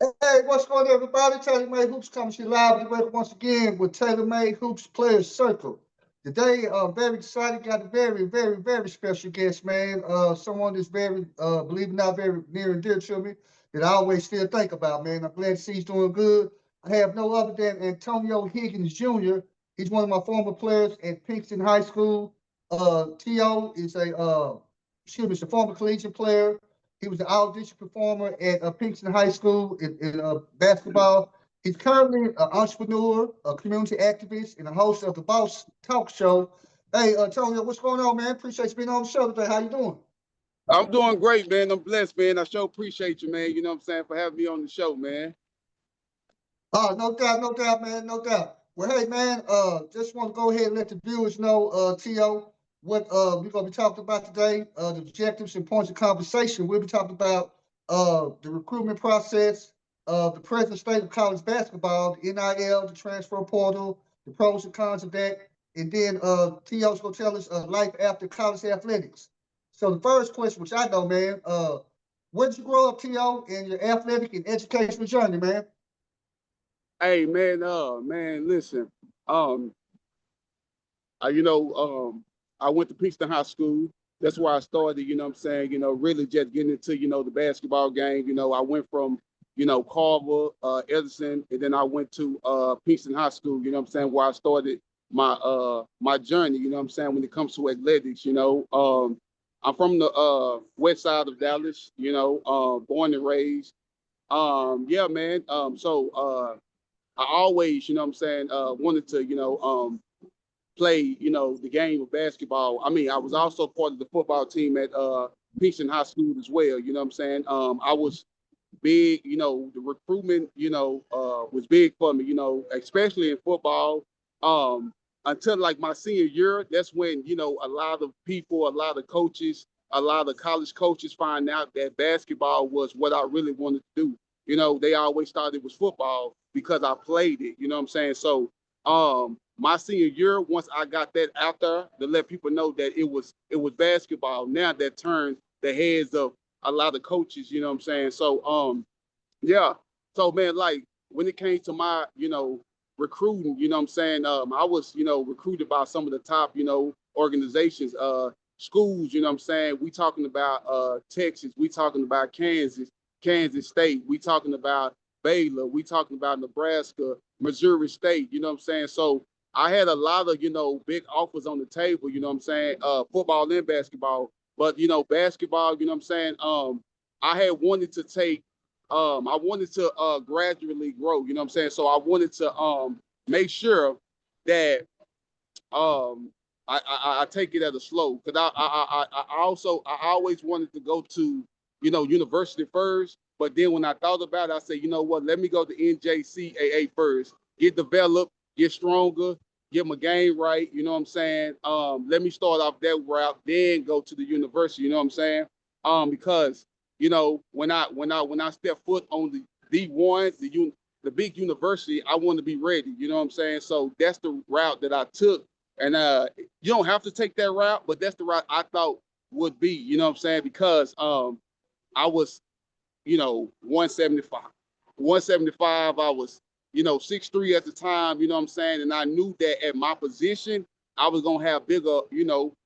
Hey, what's going on, everybody? TaylorMade Hoops comes to you live today once again with TaylorMade Hoops Players Circle. Today, very excited. Got a very special guest, man. Someone that's very, believe it or not, very near and dear to me that I always still think about, man. I'm glad to see he's doing good. I have no other than Antonio Higgins Jr. He's one of my former players at Pinkston High School. T.O. is he's a former collegiate player. He was an audition performer at Pinkston High School in basketball. He's currently an entrepreneur, a community activist, and a host of the Boss Talk Show. Hey, Antonio, what's going on, man? Appreciate you being on the show today. How you doing? I'm doing great, man. I'm blessed, man. I sure appreciate you, man. You know what I'm saying, for having me on the show, man. Oh, no doubt, man, no doubt. Well, hey, man, just want to go ahead and let the viewers know, T.O., what we're going to be talking about today, the objectives and points of conversation. We'll be talking about the recruitment process, the present state of college basketball, the NIL, the transfer portal, the pros and cons of that. And then T.O.'s going to tell us life after college athletics. So the first question, which I know, man, where did you grow up, T.O., in your athletic and educational journey, man? Hey, man, listen. Um, I, you know, I went to Pinkston High School. That's where I started, you know what I'm saying, really just getting into, the basketball game. I went from, Carver, Edison, and then I went to Pinkston High School, you know what I'm saying, where I started my journey, you know what I'm saying, when it comes to athletics. I'm from the west side of Dallas, born and raised. Yeah, man. I always, you know what I'm saying, wanted to, play, the game of basketball. I mean, I was also part of the football team at Pinkston High School as well. You know what I'm saying? I was big, the recruitment, was big for me, especially in football. Um, until like my senior year, that's when, a lot of people, a lot of coaches, a lot of college coaches find out that basketball was what I really wanted to do. They always thought it was football because I played it, you know what I'm saying? So my senior year, once I got that out there to let people know that it was basketball, now that turned the heads of a lot of coaches, you know what I'm saying? So yeah. So man, like when it came to my, recruiting, you know what I'm saying? I was, recruited by some of the top, organizations, schools, you know what I'm saying? We talking about Texas, we talking about Kansas State, we talking about Baylor, we talking about Nebraska, Missouri State, you know what I'm saying? So I had a lot of, big offers on the table, you know what I'm saying? Football and basketball. But, basketball, you know what I'm saying? I had wanted to take, I wanted to gradually grow, you know what I'm saying? So I wanted to make sure that I take it at a slow, because I always wanted to go to, university first. But then when I thought about it, I said, you know what, let me go to NJCAA first, get developed, get stronger, get my game right, you know what I'm saying? Let me start off that route, then go to the university, you know what I'm saying? Because, when I step foot on the D1, the big university, I want to be ready, you know what I'm saying? So that's the route that I took. And you don't have to take that route, but that's the route I thought would be, you know what I'm saying? Because I was, 175. 175, I was, 6'3" at the time, you know what I'm saying? And I knew that at my position, I was going to have bigger,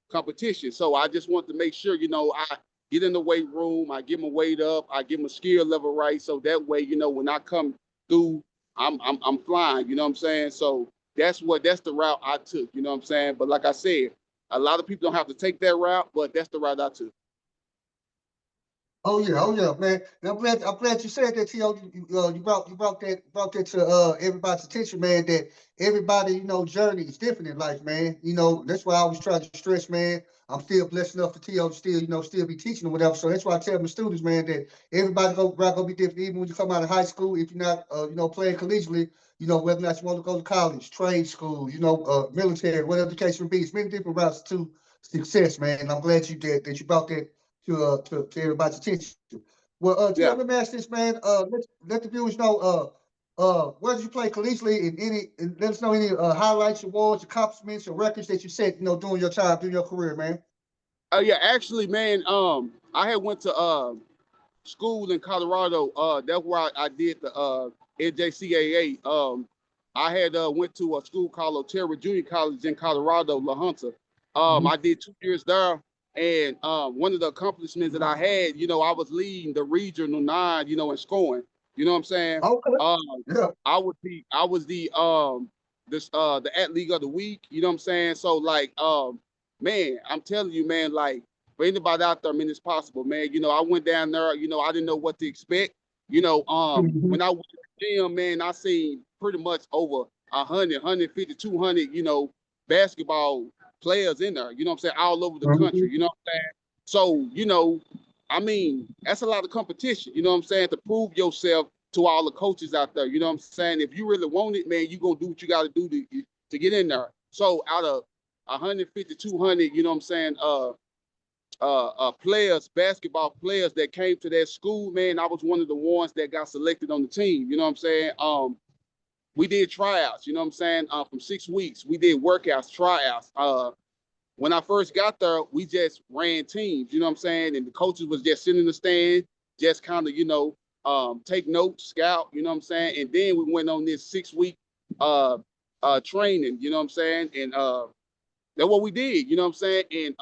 competition. So I just wanted to make sure, I get in the weight room, I get my weight up, I get my skill level right. So that way, when I come through, I'm flying, you know what I'm saying? So that's the route I took, you know what I'm saying? But like I said, a lot of people don't have to take that route, but that's the route I took. Oh yeah, man. And I'm glad you said that, T.O. You brought that to everybody's attention, man. That everybody, journey is different in life, man. That's why I always try to stress, man. I'm still blessed enough for T.O. to still, still be teaching or whatever. So that's why I tell my students, man, that everybody gonna be different. Even when you come out of high school, if you're not, playing collegiately, whether or not you want to go to college, trade school, military, whatever the case may be, it's many different routes to success, man. And I'm glad that you brought that to everybody's attention. Well, Tim, Yeah. let me ask this, man. Let the viewers know, where did you play collegiately, and let us know any highlights, awards, accomplishments, or records that you set, during your career, man. Yeah, actually, man, I had went to school in Colorado. That's where I did the NJCAA. I had went to a school called Otero Junior College in Colorado, La Junta. I did 2 years there, and one of the accomplishments that I had, I was leading the regional 9, in scoring. You know what I'm saying? Okay. Yeah. The athlete of the week. You know what I'm saying? So like, man, I'm telling you, man, like for anybody out there, I mean, it's possible, man. I went down there. I didn't know what to expect. When I went to the gym, man, I seen pretty much over 100, 150, 200, basketball players in there. You know what I'm saying? All over the country. You know what I'm saying? So, I mean, that's a lot of competition. You know what I'm saying? To prove yourself to all the coaches out there. You know what I'm saying? If you really want it, man, you're going to do what you got to do to get in there. So out of 150, 200, you know what I'm saying, players, basketball players that came to that school, man, I was one of the ones that got selected on the team. You know what I'm saying? We did tryouts, you know what I'm saying? From 6 weeks, we did workouts, tryouts. When I first got there, we just ran teams, you know what I'm saying? And the coaches was just sitting in the stand, just kind of, take notes, scout, you know what I'm saying? And then we went on this 6-week training, you know what I'm saying? And that's what we did, you know what I'm saying? And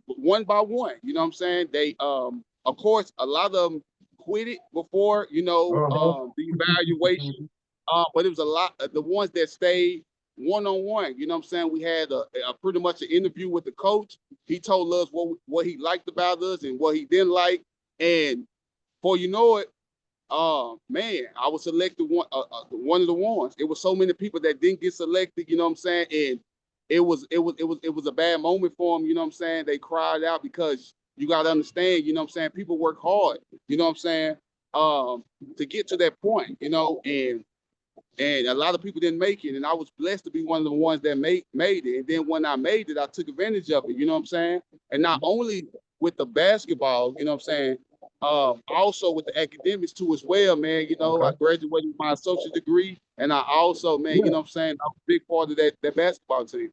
one by one, you know what I'm saying? They, of course, a lot of them quit it before, the evaluation. But it was a lot of the ones that stayed one-on-one, you know what I'm saying? We had a pretty much an interview with the coach. He told us what he liked about us and what he didn't like. And before you know it, man, I was selected one of the ones. It was so many people that didn't get selected, you know what I'm saying? And it was a bad moment for them, you know what I'm saying? They cried out because you got to understand, you know what I'm saying? People work hard, you know what I'm saying? To get to that point, and a lot of people didn't make it, and I was blessed to be one of the ones that made it. And then when I made it, I took advantage of it, you know what I'm saying? And not only with the basketball, you know what I'm saying, also with the academics too as well, man. I graduated with my associate degree, and I also, man, you know what I'm saying, I was a big part of that basketball team.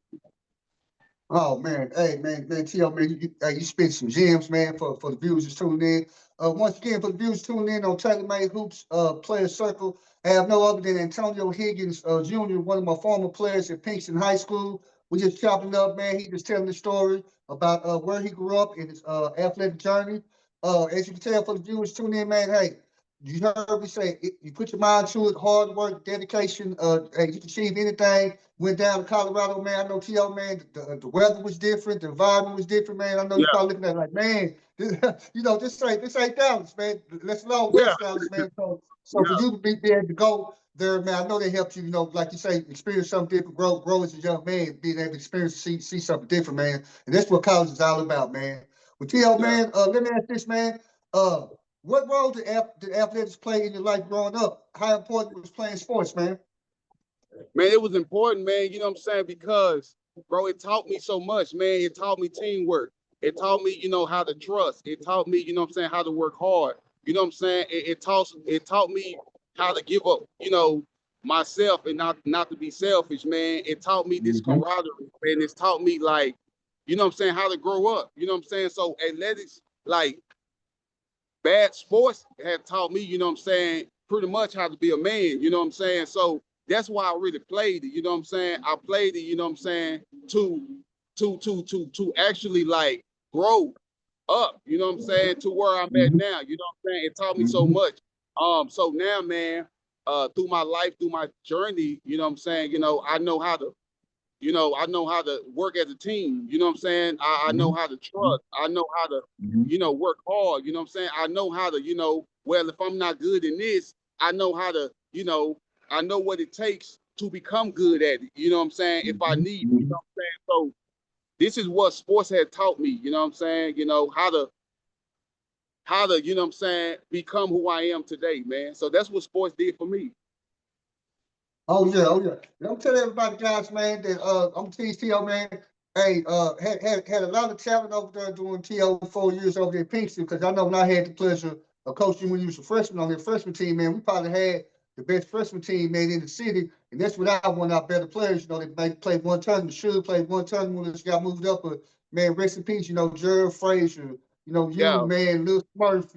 Oh man, hey man, T.O. man, you spit some gems, man, for the viewers that's tuning in. Once again, for the viewers tuning in on TaylorMade Hoops Player Circle, I have no other than Antonio Higgins Jr., one of my former players at Pinkston High School. We just chopping up, man. He just telling the story about where he grew up in his athletic journey. As you can tell, for the viewers tuning in, man, hey, you heard me say you put your mind to it, hard work, dedication. Hey, you can achieve anything. Went down to Colorado, man. I know T.O., man, the weather was different, the environment was different, man. I know you're probably looking at it like, man, this ain't Dallas, man. Let's alone West Dallas, man. So for you to be able to go there, man, I know they helped you, like you say, experience something different, grow as a young man, being able to experience, see something different, man. And that's what college is all about, man. Well, T.O., man, let me ask this, man. What role did athletics play in your life growing up? How important was playing sports, man? Man, it was important, man, you know what I'm saying? Because, bro, it taught me so much, man. It taught me teamwork. It taught me, how to trust. It taught me, you know what I'm saying, how to work hard. You know what I'm saying? It taught me how to give up, myself and not to be selfish, man. It taught me this camaraderie, man. It's taught me, like, you know what I'm saying, how to grow up. You know what I'm saying? So athletics, like, bad sports have taught me, you know what I'm saying, pretty much how to be a man, you know what I'm saying? So that's why I really played it, you know what I'm saying? I played it, you know what I'm saying, to actually like grow up, you know what I'm saying, to where I'm at now, you know what I'm saying? It taught me so much. So now, man, through my life, through my journey, you know what I'm saying, I know how to work as a team. You know what I'm saying? I know how to trust. I know how to, work hard. You know what I'm saying? I know how to, well, if I'm not good in this, I know how to, I know what it takes to become good at it. You know what I'm saying? If I need, you know what I'm saying? So this is what sports had taught me, you know what I'm saying? How to, you know what I'm saying, become who I am today, man. So that's what sports did for me. Oh yeah. I'm telling everybody, guys, man, that I'm teach T.O., man. Hey, had a lot of talent over there doing T.O. 4 years over there at Pinkston, because I know when I had the pleasure of coaching when you was a freshman on the freshman team, man, we probably had the best freshman team, man, in the city, and that's without one of our better players. They may play one tournament, should play one tournament when they got moved up, but man, rest in peace, Gerald Frazier, you, Yeah. man, Lil Smurf,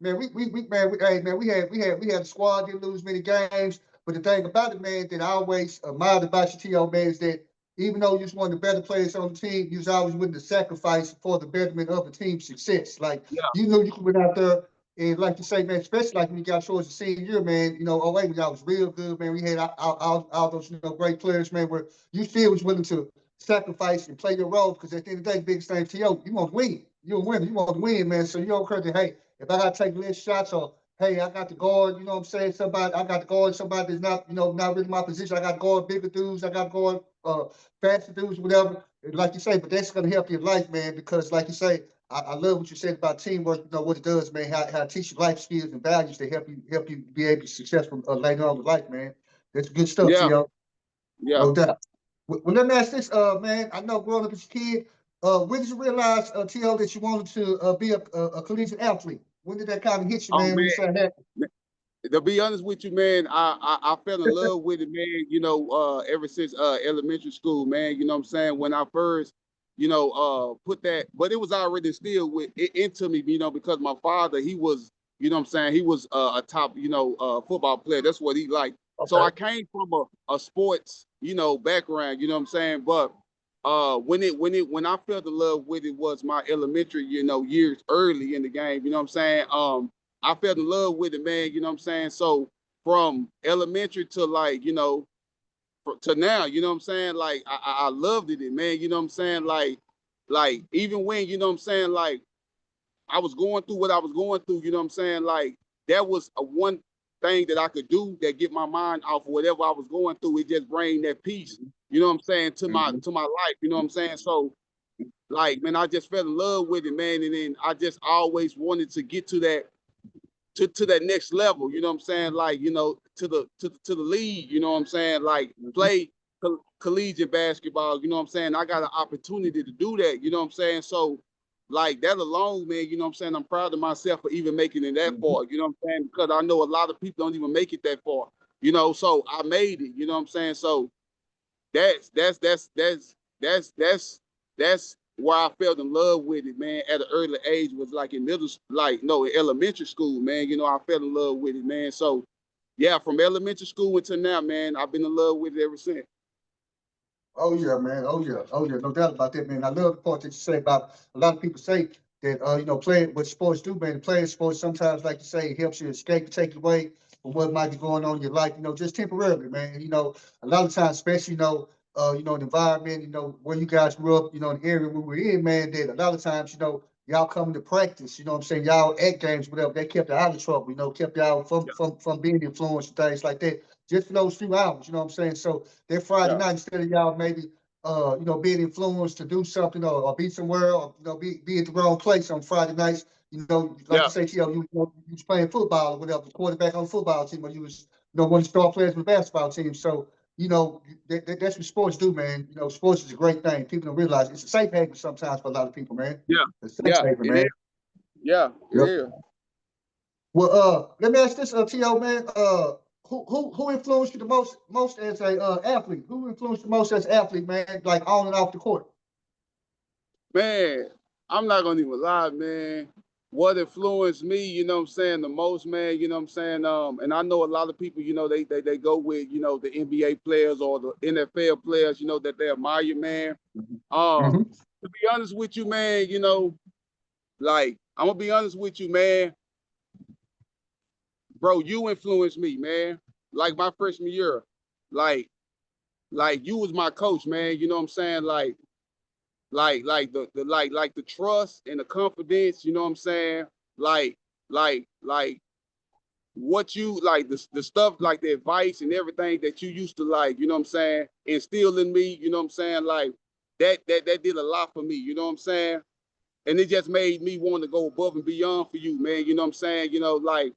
man, hey, man, we had a squad, didn't lose many games. But the thing about it, man, that I always admired about your T.O., man, is that even though you was one of the better players on the team, you was always willing to sacrifice for the betterment of the team's success. Like, Yeah, you knew you could went out there and, like you say, man, especially like when you got towards the senior year, man, you know, '08 when y'all was real good, man. We had all those, you know, great players, man, where you still was willing to sacrifice and play your role because at the end of the day, the biggest thing to you want to win. You're a winner. You want to win, man. So you don't care that, hey, if I got to take less shots or, hey, I got to guard, you know what I'm saying? I got to guard somebody that's not, you know, not really my position. I got to guard bigger dudes. I got to guard faster dudes, whatever. And like you say, but that's going to help your life, man, because like you say, I love what you said about teamwork. You know what it does, man. How it teaches you life skills and values to help you be able to be successful later on in life, man. That's good stuff, yeah, T.O. yeah. No doubt. Well, let me ask this, man. I know growing up as a kid, when did you realize, T.O., that you wanted to be a collegiate athlete? When did that kind of hit you, Oh man? When you said that? man, to be honest with you, man, I fell in love with it, man. You know, ever since elementary school, man. You know what I'm saying? When I first, you know, put that, but it was already instilled with it into me, you know, because my father, he was, you know what I'm saying, he was a top, you know, football player. That's what he liked. So I Okay. came from a sports, you know, background. You know what I'm saying? But when I fell in love with it was my elementary, you know, years early in the game. You know what I'm saying? I fell in love with it, man. You know what I'm saying? So from elementary to like, you know, to now, you know what I'm saying? Like I loved it, man. You know what I'm saying? Like even when, you know what I'm saying, like I was going through what I was going through, you know what I'm saying? Like that was a one thing that I could do that get my mind off of whatever I was going through. It just bring that peace, you know what I'm saying, Mhm. to my life, you know what I'm saying? So like, man, I just fell in love with it, man. And then I just always wanted to get to that to that next level, you know what I'm saying? Like, you know, to the league, you know what I'm saying? Like Mhm. play collegiate basketball, you know what I'm saying? I got an opportunity to do that, you know what I'm saying? So like that alone, man, you know what I'm saying? I'm proud of myself for even making it that Mhm. far, you know what I'm saying? Because I know a lot of people don't even make it that far, you know. So I made it, you know what I'm saying? So that's that's that's that's that's that's that's where I fell in love with it, man. At an early age was like in like no, in elementary school, man. You know, I fell in love with it, man. So yeah, from elementary school until now, man, I've been in love with it ever since. Oh yeah, man. Oh yeah. Oh yeah. No doubt about that, man. I love the part that you say about a lot of people say that you know, playing what sports do, man. Playing sports sometimes, like you say, it helps you escape, take away from what might be going on in your life, you know, just temporarily, man. You know, a lot of times, especially, you know, the environment, you know, where you guys grew up, you know, the area where we're in, man, that a lot of times, you know, y'all come to practice, you know what I'm saying? Y'all at games, whatever, they kept you out of trouble, you know, kept y'all Yeah, from being influenced and things like that. Just for those few hours, you know what I'm saying? So that Friday yeah, night, instead of y'all maybe you know, being influenced to do something or be somewhere or, you know, be at the wrong place on Friday nights. You know, like yeah, you say, T.O., you was playing football or whatever, quarterback on the football team, or you was, you know, one of the star players on the basketball team. So, you know, that's what sports do, man. You know, sports is a great thing. People don't realize it's a safe haven sometimes for a lot of people, man. yeah, It's a safe yeah. haven, It is. man. Yeah, it Yep. is. Well, let me ask this, T.O., man. Who influenced you the most as a athlete? Who influenced you the most as an athlete, man? Like on and off the court. Man, I'm not gonna even lie, man. What influenced me, you know what I'm saying, the most, man, you know what I'm saying? And I know a lot of people, you know, they go with, you know, the NBA players or the NFL players, you know, that they admire, man. Mm-hmm. To be honest with you, man, you know, like I'm gonna be honest with you, man, bro, you influenced me, man. Like my freshman year, like, like you was my coach, man. You know what I'm saying? Like the trust and the confidence, you know what I'm saying? Like like what you like the stuff like the advice and everything that you used to like, you know what I'm saying, instill in me, you know what I'm saying? Like that did a lot for me, you know what I'm saying? And it just made me want to go above and beyond for you, man. You know what I'm saying? You know, like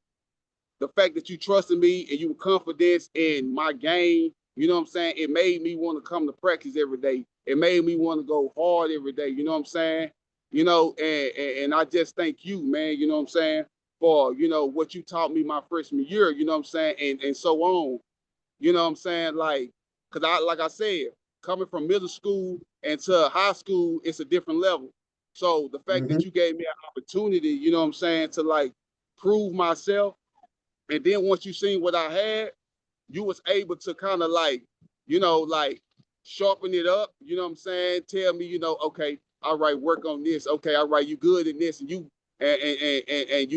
the fact that you trusted me and you were confident in my game, you know what I'm saying? It made me want to come to practice every day. It made me want to go hard every day, you know what I'm saying? You know, and I just thank you, man, you know what I'm saying, for, you know, what you taught me my freshman year, you know what I'm saying, and so on. You know what I'm saying? Like, cause like I said, coming from middle school into high school, it's a different level. So the fact that Mm-hmm. you gave me an opportunity, you know what I'm saying, to like prove myself. And then once you seen what I had, you was able to kind of like, like sharpen it up, you know what I'm saying? Tell me, okay, all right, work on this. Okay, all right, you good in this. And you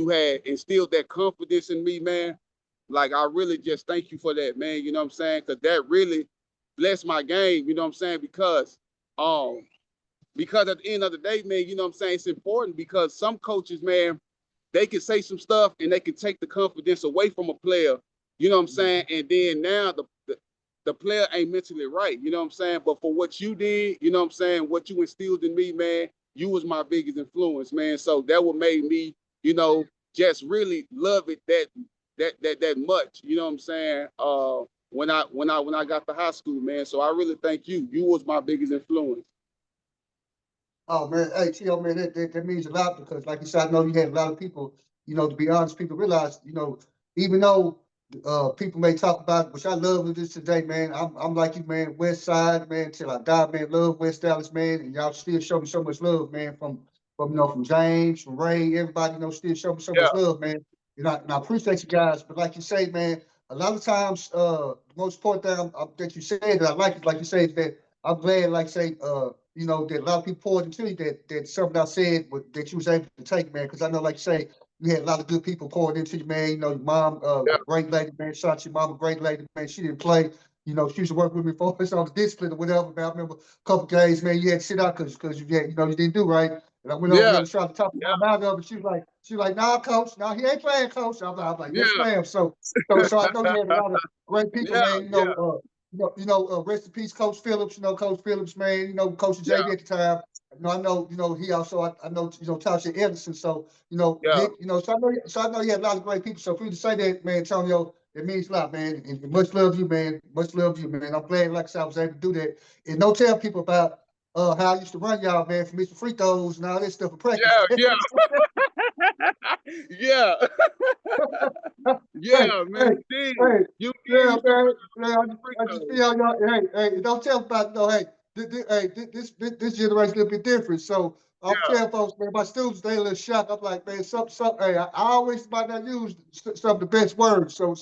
had instilled that confidence in me, man. Like, I really just thank you for that, man. You know what I'm saying? Because that really blessed my game, you know what I'm saying? Because at the end of the day, man, you know what I'm saying? It's important because some coaches, man, they can say some stuff and they can take the confidence away from a player, you know what I'm saying? And then now the player ain't mentally right, you know what I'm saying? But for what you did, you know what I'm saying, what you instilled in me, man, you was my biggest influence, man. So that what made me, just really love it that much, you know what I'm saying? When I got to high school, man. So I really thank you. You was my biggest influence. Oh man, hey T.O. man, that means a lot because, like you said, I know you had a lot of people. To be honest, people realize, even though people may talk about it, which I love this today, man. I'm like you, man. West Side, man, till I die, man. Love West Dallas, man, and y'all still show me so much love, man. From James, from Ray, everybody, still show me so Yeah, much love, man. And I appreciate you guys, but like you say, man, a lot of times, the most important thing that you said that I like you say, is that I'm glad, like say, that a lot of people poured into you that something I said that you was able to take, man. Because I know, like you say, you had a lot of good people pouring into you, man. Your mom, yeah, great lady, man. Shout out to your mom, a great lady, man. She didn't play. She used to work with me for us on the discipline or whatever, man. I remember a couple days, man, you had to sit out because you had, you didn't do right. And I went over yeah, there to try to talk your mom out of it. She was like, nah, coach, nah, he ain't playing, coach. I'm like, yeah, yes, ma'am. So I know you had a lot of great people, yeah, man. yeah, Rest in peace, Coach Phillips. Coach Phillips, man. Coach yeah, JV at the time. I know, he also, I know, Tasha Anderson. So, yeah, Nick, so I know you had a lot of great people. So for you to say that, man, Antonio, it means a lot, man. And much love to you, man. Much love to you, man. I'm glad, like I said, I was able to do that. And don't tell people about how I used to run y'all, man, for Mr. Free Throws and all this stuff for practice. yeah, yeah, yeah, Hey, yeah, man. hey, You did. hey, You yeah, used to man. run Yeah, the free I just throws. feel y'all. Hey, don't tell about no. Hey, this generation a little bit different. So I'm Yeah, telling folks, man, my students they a little shocked. I'm like, man, some. Hey, I always might not use some of the best words. So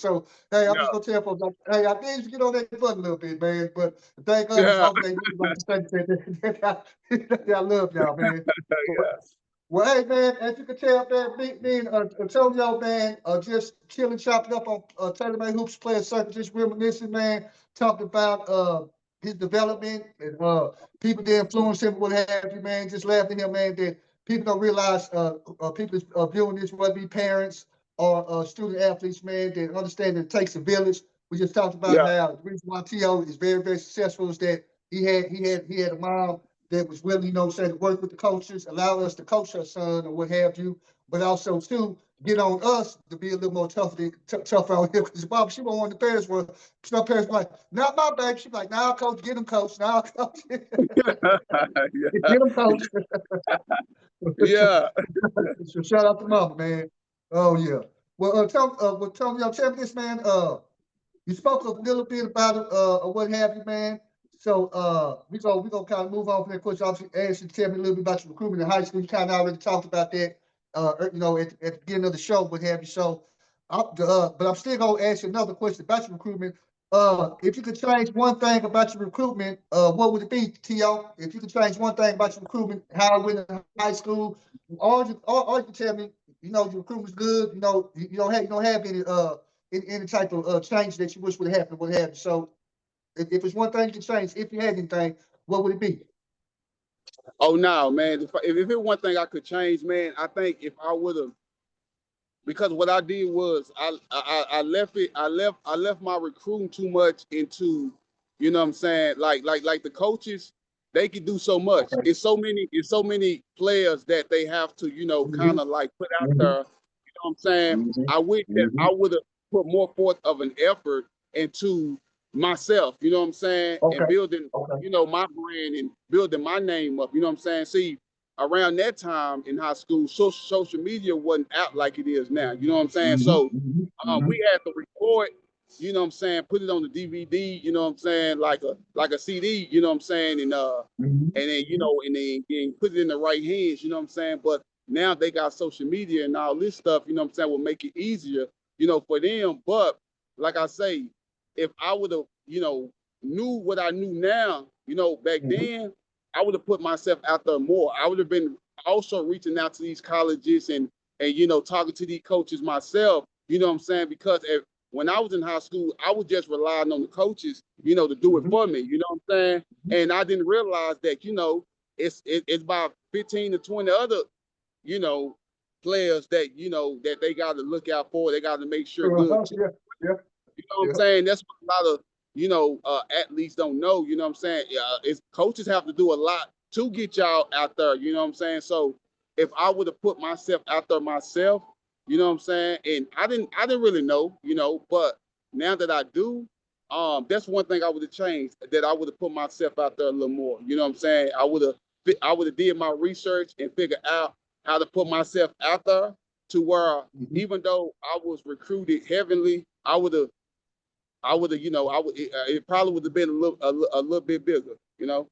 hey, I'm just yeah, gonna tell folks, like, hey, I did get on that foot a little bit, man. But thank others, yeah, hope they really like to say I love y'all, man. But, yeah, well, hey man, as you can tell, man, me and Antonio, man, just chilling, chopping up on TaylorMade Hoops Player Circle, just reminiscing, man, talking about his development and people that influence him, what have you, man. Just laughing at him, man, that people don't realize people viewing this, whether it be parents or student athletes, man, that understand that it takes a village. We just talked about yeah, how the reason why T.O. is very, very successful is that he had a mom that was willing, say, to work with the coaches, allow us to coach her son or what have you, but also too get on us to be a little more tough out here. Because Bob, she won't want the parents were, some parents were like, not my baby. She's like, nah, coach, get him, coach. Nah, coach, get him, coach. yeah, So shout out to mama, man. Oh yeah. Well, tell me this, man. You spoke a little bit about it, or what have you, man. So we gonna kind of move on from that question. Obviously, ask you to tell me a little bit about your recruitment in high school. You kind of already talked about that, at the beginning of the show, what have you. So, but I'm still gonna ask you another question about your recruitment. If you could change one thing about your recruitment, what would it be, T.O.? If you could change one thing about your recruitment, how it went in high school, or you can tell me, your recruitment's good. You don't have any type of change that you wish would happen, what have you. So if it's one thing you could change, if you had anything, what would it be? Oh no, man. If it one thing I could change, man, I think if I would have, because what I did was I left it. I left my recruiting too much into, you know what I'm saying? Like the coaches, they could do so much. Okay. It's so many players that they have to, Mm-hmm. kind of like put out Mm-hmm. there. You know what I'm saying? Mm-hmm. I wish that Mm-hmm. I would have put more forth of an effort into myself, you know what I'm saying? And Okay. building, Okay. my brand and building my name up, you know what I'm saying? See, around that time in high school, social media wasn't out like it is now. You know what I'm saying? Mm-hmm. So Mm-hmm. Mm-hmm. we had to record, you know what I'm saying, put it on the DVD, you know what I'm saying, like a CD, you know what I'm saying, and Mm-hmm. then and then put it in the right hands, you know what I'm saying. But now they got social media and all this stuff, you know what I'm saying, will make it easier, you know, for them. But like I say, if I would have, you know, knew what I knew now, you know, back then, I would have put myself out there more. I would have been also reaching out to these colleges and you know, talking to these coaches myself, you know what I'm saying? Because when I was in high school, I was just relying on the coaches, you know, to do it for me, you know what I'm saying? And I didn't realize that, you know, it's about 15 to 20 other, you know, players that, you know, that they got to look out for. They got to make sure good. Yeah, yeah, You know what I'm saying? That's what a lot of, you know, athletes don't know. You know what I'm saying? It's coaches have to do a lot to get y'all out there. You know what I'm saying? So if I would have put myself out there myself, you know what I'm saying? And I didn't really know, you know, but now that I do, that's one thing I would have changed. That I would have put myself out there a little more. You know what I'm saying? I would have did my research and figured out how to put myself out there to where even though I was recruited heavily, you know, it probably would have been a little bit bigger, you know.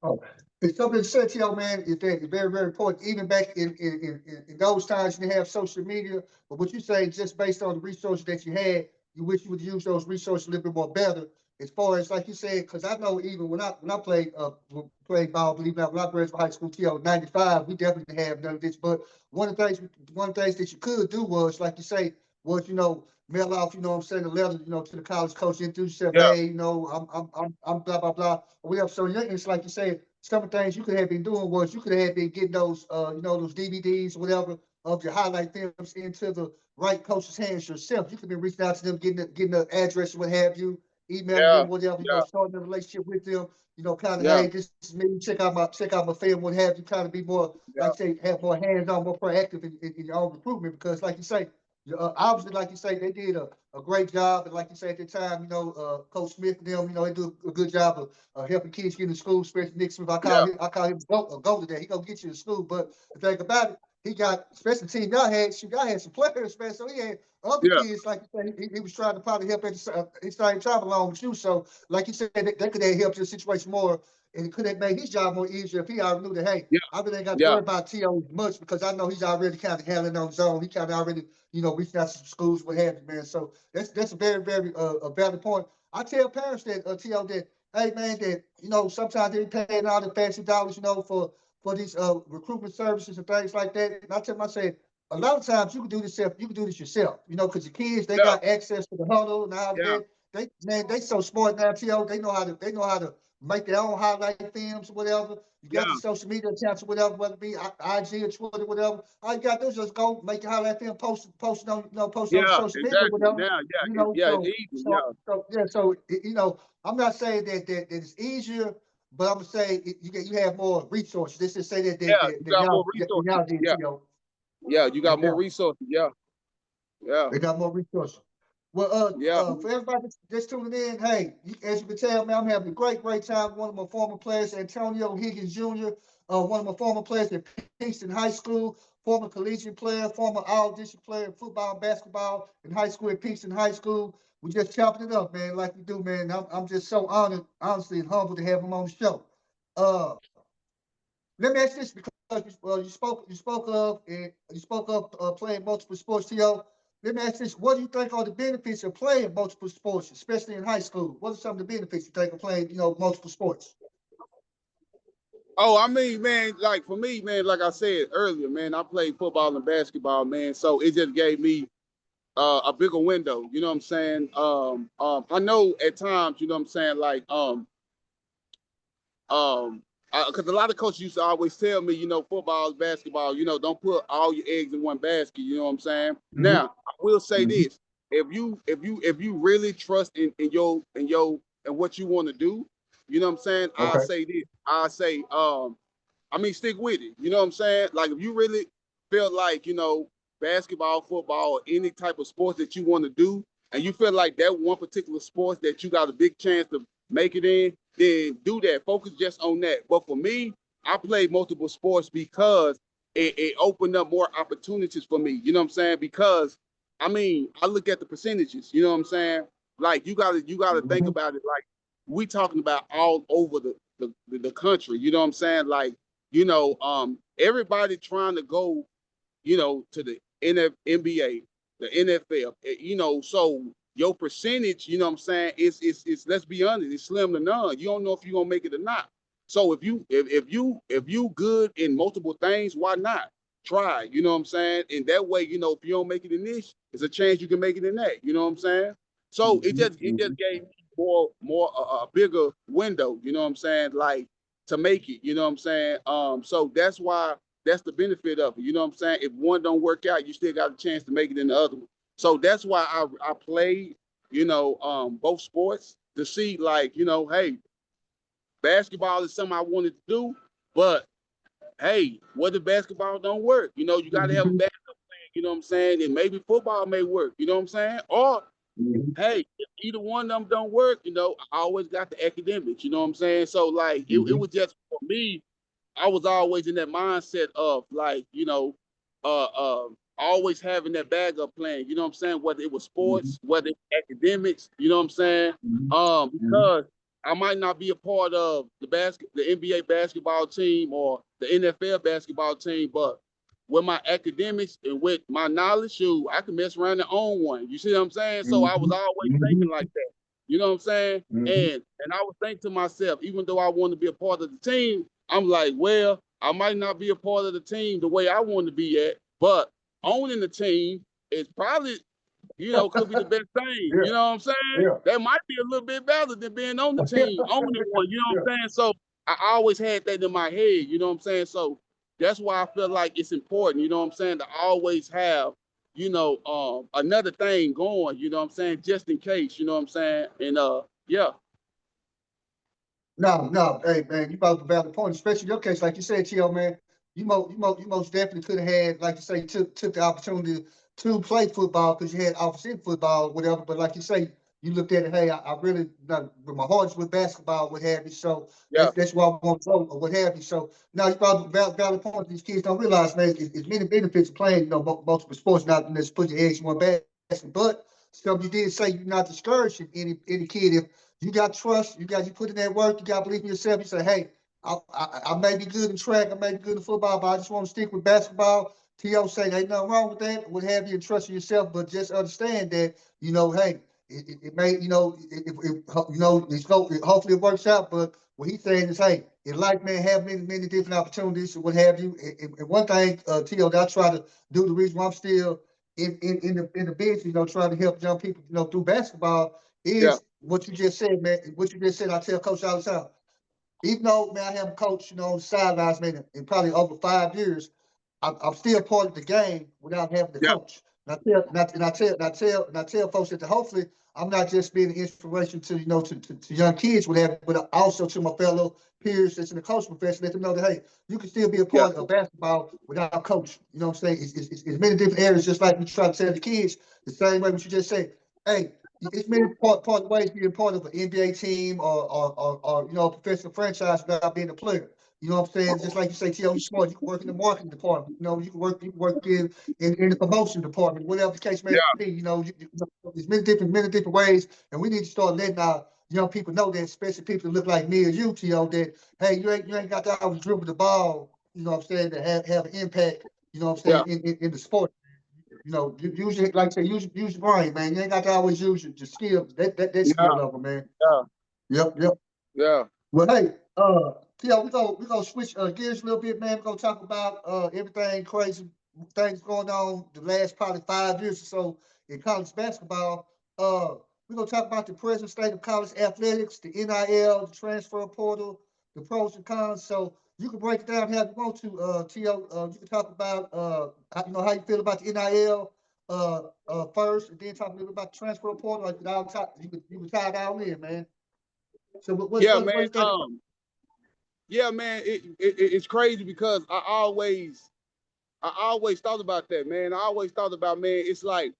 Oh, it's something that said, yo, man, is that it's very, very important. Even back in those times, you didn't have social media, but what you say, just based on the resources that you had, you wish you would use those resources a little bit more better. As far as like you said, because I know even when I played ball, believe it or not, when I graduated from high school, till '95, we definitely didn't have none of this. But one of the things that you could do was, like you say, was mail off, you know what I'm saying, a letter, to the college coach, introduce yourself, Yeah, hey, I'm blah blah blah, or whatever. So it's like you say, some of the things you could have been doing was you could have been getting those those DVDs or whatever of your highlight films into the right coach's hands yourself. You could be reaching out to them, getting the address or what have you, emailing yeah, them, whatever, yeah, starting a relationship with them, kind of, yeah, hey, this is me, check out my film, what have you, kind of be more, yeah, like say, have more hands-on, more proactive in your own recruitment, because like you say, obviously, like you say, they did a great job. And like you say, at the time, Coach Smith and them, they do a good job of helping kids get into school, especially Nick Smith. yeah, I call him a go today. He gonna get you to school. But the thing about it, he got, especially the team y'all had some players, man. So he had other yeah, kids, like you said, he was trying to probably help at the same time along with you. So, like you said, they could have helped your situation more, and it could have made his job more easier if he already knew that, hey, yeah, I really ain't got to yeah, worry about T.O. much, because I know he's already kind of handling on his own. He kind of already reaching out to some schools, what have you, man. So that's a very, very a valid point. I tell parents that, T.O., that, hey, man, that, sometimes they paying all the fancy dollars, for these recruitment services and things like that. And I tell them, I say, a lot of times you can do this yourself, because the kids, they yeah, got access to the huddle and all of yeah, that. They so smart now, T.O., they know how to make their own highlight films or whatever. You got the yeah, social media accounts or whatever, whether it be IG or Twitter, whatever. All you got to do is just go make your highlight film, post it on, post it on yeah, social media or exactly. whatever. Now, yeah, it's So easy. so Yeah, so yeah. So I'm not saying that it's easier, but I'm gonna say you have more resources. This is say that yeah, that you that got more than resources. y'all did, Yeah, T.O. yeah, you got more Yeah. resources. Yeah, yeah, They got more resources. Well, yeah, for everybody that's tuning in, hey, as you can tell, man, I'm having a great time with one of my former players, Antonio Higgins Jr., one of my former players at Pinkston High School, former collegiate player, former all-district player in football and basketball in high school at Pinkston High School. We just chopping it up, man, like we do, man. I'm just so honored, honestly, and humbled to have him on the show. Uh, Let me ask this, because you spoke of playing multiple sports, T.O. Let me ask this: what do you think are the benefits of playing multiple sports, especially in high school? What are some of the benefits you think of playing, multiple sports? Oh, I mean, man, like for me, man, like I said earlier, man, I played football and basketball, man. So it just gave me a bigger window. You know what I'm saying? I know at times, you know what I'm saying, like um, because a lot of coaches used to always tell me, football, basketball, don't put all your eggs in one basket. You know what I'm saying? Mm-hmm. Now, I will say Mm-hmm. this: if you really trust in what you want to do, you know what I'm saying? I Okay. say this. I say, I mean, stick with it. You know what I'm saying? Like if you really feel like, basketball, football, or any type of sports that you want to do, and you feel like that one particular sport that you got a big chance to make it in, then do that. Focus just on that. But for me, I played multiple sports because it opened up more opportunities for me. You know what I'm saying? Because I mean, I look at the percentages. You know what I'm saying? Like you gotta think Mm-hmm. about it. Like we talking about all over the country. You know what I'm saying? Like everybody trying to go, to the NBA, the NFL, so your percentage, you know what I'm saying, is let's be honest, it's slim to none. You don't know if you're gonna make it or not. So if you good in multiple things, why not? Try, you know what I'm saying? And that way, if you don't make it in this, there's a chance you can make it in that. You know what I'm saying? So it just gave me more a bigger window, you know what I'm saying, like to make it, you know what I'm saying? So that's why that's the benefit of it, you know what I'm saying? If one don't work out, you still got a chance to make it in the other one. So that's why I played, both sports to see, like, hey, basketball is something I wanted to do, but hey, what if basketball don't work? You got to have a backup plan, you know what I'm saying? And maybe football may work, you know what I'm saying? Or, hey, if either one of them don't work, I always got the academics, you know what I'm saying? So, like, it was just, for me, I was always in that mindset of, like, always having that backup plan, you know what I'm saying? Whether it was sports, whether it was academics, you know what I'm saying? Because I might not be a part of the NBA basketball team or the NFL basketball team, but with my academics and with my knowledge, I can mess around and own one. You see what I'm saying? So I was always thinking like that. You know what I'm saying? And I was thinking to myself, even though I want to be a part of the team, I'm like, well, I might not be a part of the team the way I want to be at, but owning the team is probably, could be the best thing. You know what I'm saying? That might be a little bit better than being on the team, owning one. You know what I'm saying? So I always had that in my head. You know what I'm saying? So that's why I feel like it's important. You know what I'm saying? To always have, another thing going. You know what I'm saying? Just in case. You know what I'm saying? And yeah. No, hey man, you brought up a valid point, especially in your case, like you said, Tio, man. You most definitely could have had, like you say, took the opportunity to play football because you had offensive football, whatever. But like you say, you looked at it, hey, I really, with my heart's with basketball, what have you. So Yeah. that's why I want to go, or what have you. So now you brought up a valid point. These kids don't realize, man, it's many benefits of playing, multiple sports, not just put your eggs in one basket. But so you did say you're not discouraging any kid if you got trust, you put in that work, you got to believe in yourself. You say, hey, I may be good in track, I may be good in football, but I just want to stick with basketball. T.O. say ain't nothing wrong with that, what have you, and trust in yourself, but just understand that, hey, it may, hopefully it works out, but what he's saying is, hey, in life, man, have many different opportunities, or what have you. And one thing, T.O., that I try to do, the reason why I'm still in the business, trying to help young people, through basketball, is what you just said, man. What you just said, I tell Coach all the time. Even though, man, I haven't coached, on the sidelines, man, in probably over 5 years, I'm still part of the game without having to coach. And I tell folks that hopefully I'm not just being an inspiration to, to young kids, whatever, but also to my fellow peers that's in the coach profession, let them know that, hey, you can still be a part of basketball without coaching. You know what I'm saying? It's many different areas, just like we try to tell the kids, the same way what you just said. Hey, it's many part of ways being part of an NBA team or a professional franchise without being a player. You know what I'm saying? Just like you say, T.O., you're smart. You can work in the marketing department. You can work in the promotion department, whatever the case may be. There's many different ways, and we need to start letting our young people know that, especially people that look like me or you, T.O., that hey, you ain't got to always dribble the ball. You know what I'm saying? To have an impact. You know what I'm saying in the sport. Use it, like I say, use your brain, man. You ain't got to always use your skill. That skill level, man. Yep. Yeah. Well, hey, Theo, we gonna switch gears a little bit, man. We're gonna talk about everything crazy things going on the last probably 5 years or so in college basketball. We're gonna talk about the present state of college athletics, the NIL, the transfer portal, the pros and cons. So you can break it down how you want to, Theo. You can talk about how you feel about the NIL first, and then talk a little bit about the transfer portal. Like you can tie it all in, man. So what is that? Yeah, man, it's crazy because I always thought about that, man. I always thought about, man, it's like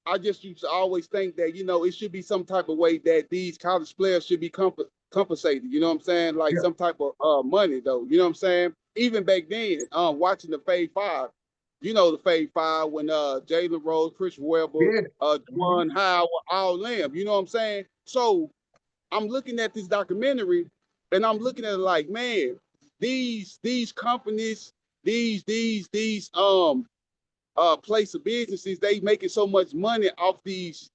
I just used to always think that, it should be some type of way that these college players should be compensated, you know what I'm saying? Like some type of money though, you know what I'm saying? Even back then, watching the Fade Five, the Fade Five when Jalen Rose, Chris Webber, Juwan Howard, all them, you know what I'm saying? So I'm looking at this documentary and I'm looking at it like, man, these companies, these place of businesses, they making so much money off these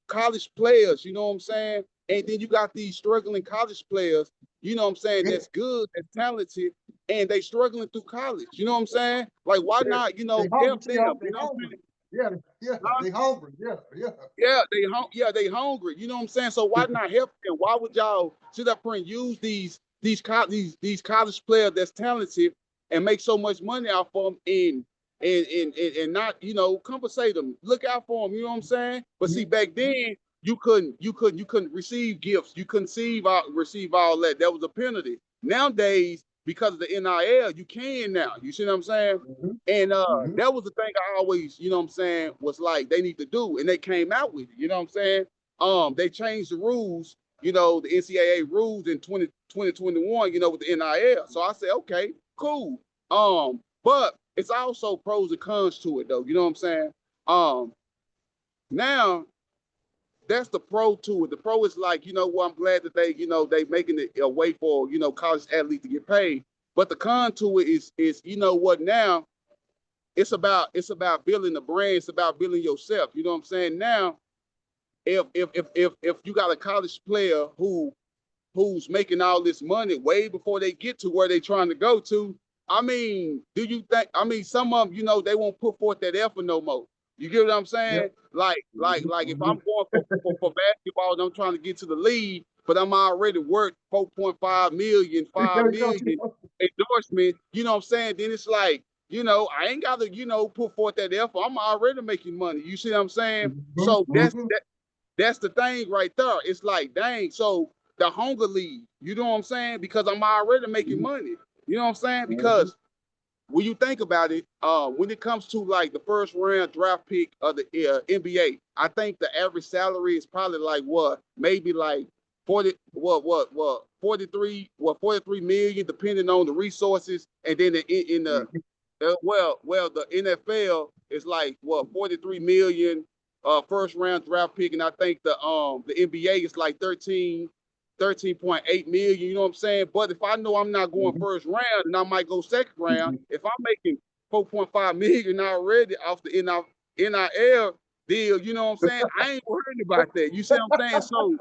college players, you know what I'm saying? And then you got these struggling college players, you know what I'm saying, that's good, that's talented, and they struggling through college, you know what I'm saying? Like, why not, you know, They hungry, help them, you know they what I'm hungry. saying? Yeah, yeah, Huh? they hungry. Yeah, yeah. Yeah, they hungry. You know what I'm saying? So why not help them? Why would y'all sit up here and use these college players that's talented and make so much money off of them and not, you know, compensate them, look out for them, you know what I'm saying? But see, back then you couldn't receive gifts, you couldn't receive all that. That was a penalty. Nowadays, because of the NIL, you can now. You see what I'm saying? And that was the thing I always, you know what I'm saying, was like they need to do. And they came out with it, you know what I'm saying? They changed the rules, you know, the NCAA rules in 2021, you know, with the NIL. So I said, okay, cool. But it's also pros and cons to it though, you know what I'm saying? Now that's the pro to it. The pro is like, you know what, I'm glad that they, you know, they making it a way for, you know, college athletes to get paid. But the con to it is, you know what, now it's about building the brand. It's about building yourself. You know what I'm saying? Now, if you got a college player who's making all this money way before they get to where they're trying to go to, I mean, do you think? I mean, some of them, you know, they won't put forth that effort no more. You get what I'm saying? Yep. Like if I'm going for basketball and I'm trying to get to the league, but I'm already worth 4.5 million, 5 million endorsement, you know what I'm saying? Then it's like, you know, I ain't got to, you know, put forth that effort. I'm already making money. You see what I'm saying? So that's the thing right there. It's like, dang, so the hunger league, you know what I'm saying? Because I'm already making money. You know what I'm saying? Because when you think about it, when it comes to like the first round draft pick of the NBA, I think the average salary is probably like what, maybe like 43 million, depending on the resources, and then in the the NFL is like what, 43 million first round draft pick, and I think the NBA is like 13.8 million, you know what I'm saying? But if I know I'm not going first round and I might go second round, if I'm making 4.5 million already off the NIL deal, you know what I'm saying? I ain't worried about that. You see what I'm saying? So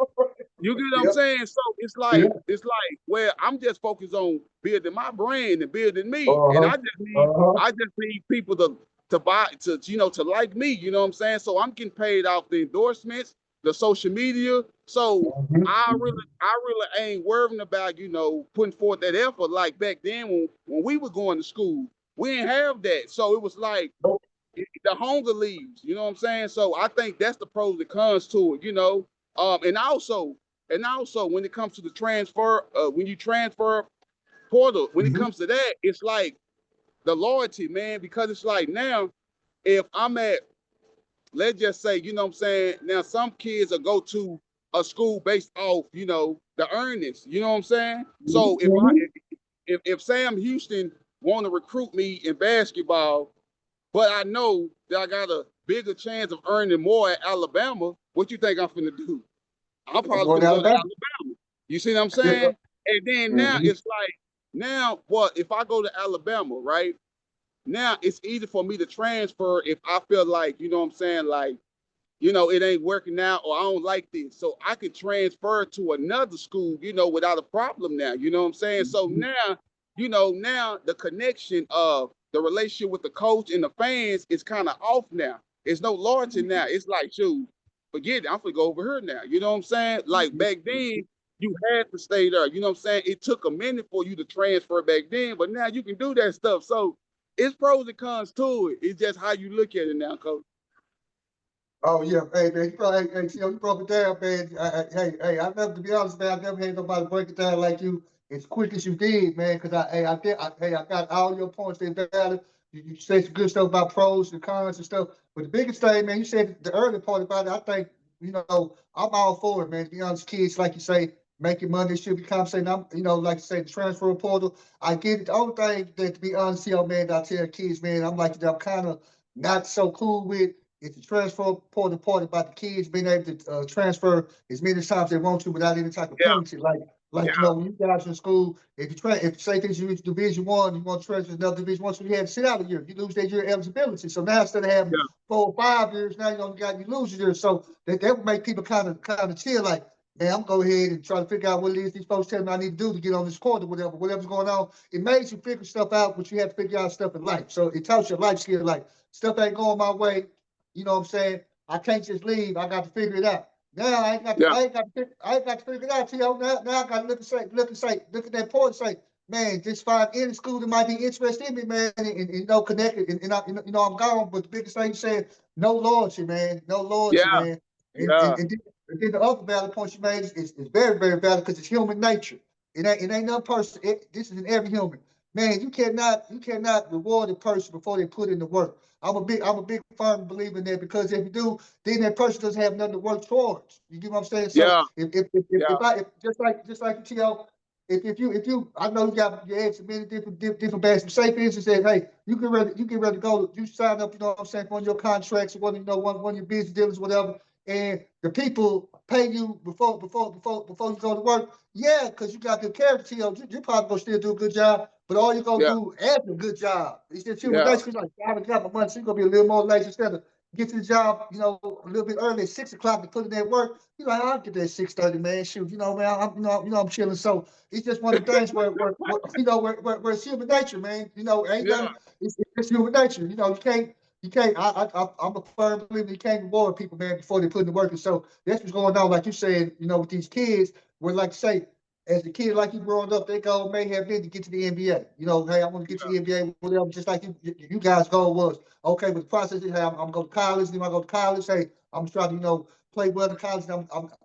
you get what I'm Yep. saying? So Yeah. it's like, well, I'm just focused on building my brand and building me. And Uh-huh. Uh-huh. I just need people to buy, to, you know, to like me, you know what I'm saying? So I'm getting paid off the endorsements, the social media. So I really ain't worrying about, you know, putting forth that effort like back then when we were going to school. We didn't have that. So it was like the hunger leaves, you know what I'm saying? So I think that's the pros and cons to it, you know. And also when it comes to the transfer, when you transfer portal, when it comes to that, it's like the loyalty, man, because it's like now, if I'm at, let's just say, you know what I'm saying, now some kids will go to a school based off, you know, the earnings, you know what I'm saying? So if Sam Houston want to recruit me in basketball, but I know that I got a bigger chance of earning more at Alabama, what you think I'm finna do? I'm I'm probably going to gonna go to Alabama. Alabama. You see what I'm Yeah. saying? And then now it's like, now what, if I go to Alabama, right? Now it's easy for me to transfer if I feel like, you know what I'm saying, like, you know, it ain't working out or I don't like this. So I could transfer to another school, you know, without a problem now. You know what I'm saying? So now, you know, now the connection of the relationship with the coach and the fans is kind of off now. It's no loyalty now. It's like, shoot, forget it. I'm gonna go over here now. You know what I'm saying? Like back then, you had to stay there. You know what I'm saying? It took a minute for you to transfer back then, but now you can do that stuff. So it's pros and cons to it. It's just how you look at it now, coach. Oh yeah, hey man, you broke it down, man. Hey, I never, to be honest, man, I never had nobody break it down like you as quick as you did, man. Because I got all your points there valid. You said some good stuff about pros and cons and stuff. But the biggest thing, man, you said the early part about it. I think, you know, I'm all for it, man. To be honest, kids, like you say, making money should be compensated. I'm, you know, like you say, the transfer portal. I get it. The only thing that, to be honest, here, man, I tell kids, man, I'm like, I'm kind of not so cool with. It's the transfer portal part about the kids being able to transfer as many times they want to without any type of Yeah, penalty. Like Like, you know, when you guys in school, if say things you reach Division 1, you want to transfer to another Division 1, so you had to sit out a year. You lose that year eligibility. So now instead of having yeah, 4 or 5 years, now you only got you lose a year. So that would make people kind of chill, like, man, I'm going to go ahead and try to figure out what it is these folks tell me I need to do to get on this court or whatever's going on. It makes you figure stuff out, but you have to figure out stuff in life. So it taught you a life skill, like stuff ain't going my way. You know what I'm saying? I can't just leave. I got to figure it out. Now yeah, I ain't got to figure it out, T.O. Now I got to look at that point and say, man, just find any school that might be interested in me, man, and you know, connected, you know, I'm gone. But the biggest thing you said, no loyalty, man, no loyalty, yeah, man. And, yeah, and, and, then, and then the other valid point you made is very, very valid because it's human nature. It ain't no person. This is in every human. Man, you cannot reward a person before they put in the work. I'm a big firm believer in that because if you do, then that person doesn't have nothing to work towards. You get what I'm saying? So yeah, if just like T.O., if you I know you got your eggs in many different baskets. Say for instance that, hey, you get ready to go, you sign up, you know what I'm saying, for one of your contracts or one of your business dealings, whatever, and the people pay you before you go to work. Yeah, because you got good character, T.O. You probably gonna still do a good job, but all you gonna yeah, do after a good job. It's just human yeah, nature. Cause like I haven't got my money, so you're gonna be a little more lazy instead of get to the job, you know, a little bit early at 6 o'clock to put in that work. You know, I'll get there at 6:30, man. Shoot, you know, man, I'm chilling. So it's just one of the things where it's human nature, man. You know, ain't yeah, nothing. It's human nature. You know, you can't. I'm a firm believer you can't reward people, man, before they put in the work. And so that's what's going on, like you said, you know, with these kids. Where, like, say, as a kid, like you growing up, their goal may have been to get to the NBA. You know, hey, I want to get to the NBA, whatever. Just like you guys' goal was. Okay, but the process is, hey, I'm going to college. Then I go to college. Hey, I'm trying to, you know, play well in college.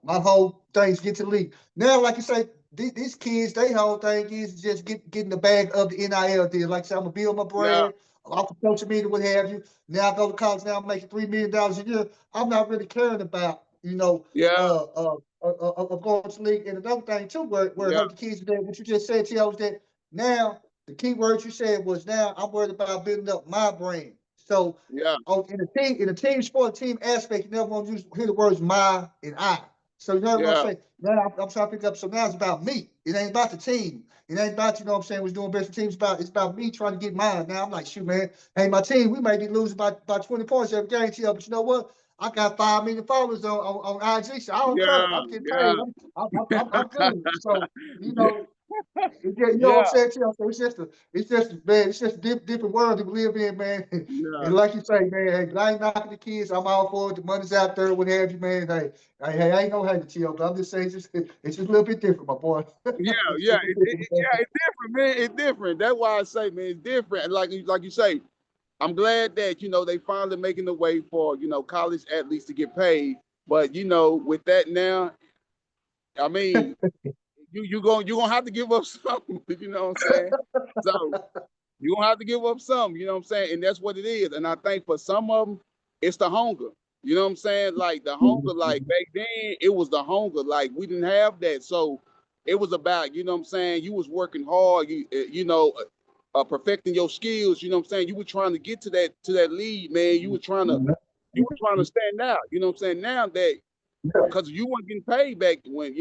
My whole thing's get to the league. Now, like you say, these kids, their whole thing is just getting the bag of the NIL deal. Like I said, I'm gonna build my yeah, brand off of social media, what have you. Now I go to college. Now I'm making $3 million a year. I'm not really caring about, you know, yeah, of going to the league. And another thing too, where it yeah, hurt the kids today, what you just said, T.O., was that now the key word you said was now I'm worried about building up my brand. So yeah, in a team sport, team aspect, you never want to hear the words my and I. So you heard what I'm yeah, saying? Now I'm trying to pick up. So now it's about me. It ain't about the team. It ain't about, you know what I'm saying, what's doing best for teams. It's about me trying to get mine. Now I'm like, shoot, man. Hey, my team, we may be losing by 20 points every game, T.O., but you know what? I got 5 million followers on IG, so I don't care. yeah, I'm getting paid. yeah, I'm good. So, you know, you know what I'm yeah, saying, Tim? So it's just a different world that we live in, man. yeah. And like you say, man, hey, but I ain't knocking the kids. I'm all for it. The money's out there, what have you, man. Hey, I ain't no hater, Tio, but I'm just saying it's just a little bit different, my boy. Yeah, It's yeah, just a bit different, man. it's different, man. It's different. That's why I say, man, it's different. And like you say, I'm glad that they finally making the way for college athletes to get paid. But with that now, I mean, you gonna have to give up something. You know what I'm saying? So you gonna have to give up something. You know what I'm saying? And that's what it is. And I think for some of them, it's the hunger. You know what I'm saying? Like the hunger. Like back then, it was the hunger. Like we didn't have that, so it was about what I'm saying. You was working hard. Perfecting your skills. You know what I'm saying? You were trying to get to that lead, man. You were trying to stand out. You know what I'm saying? Now that because you weren't getting paid back when,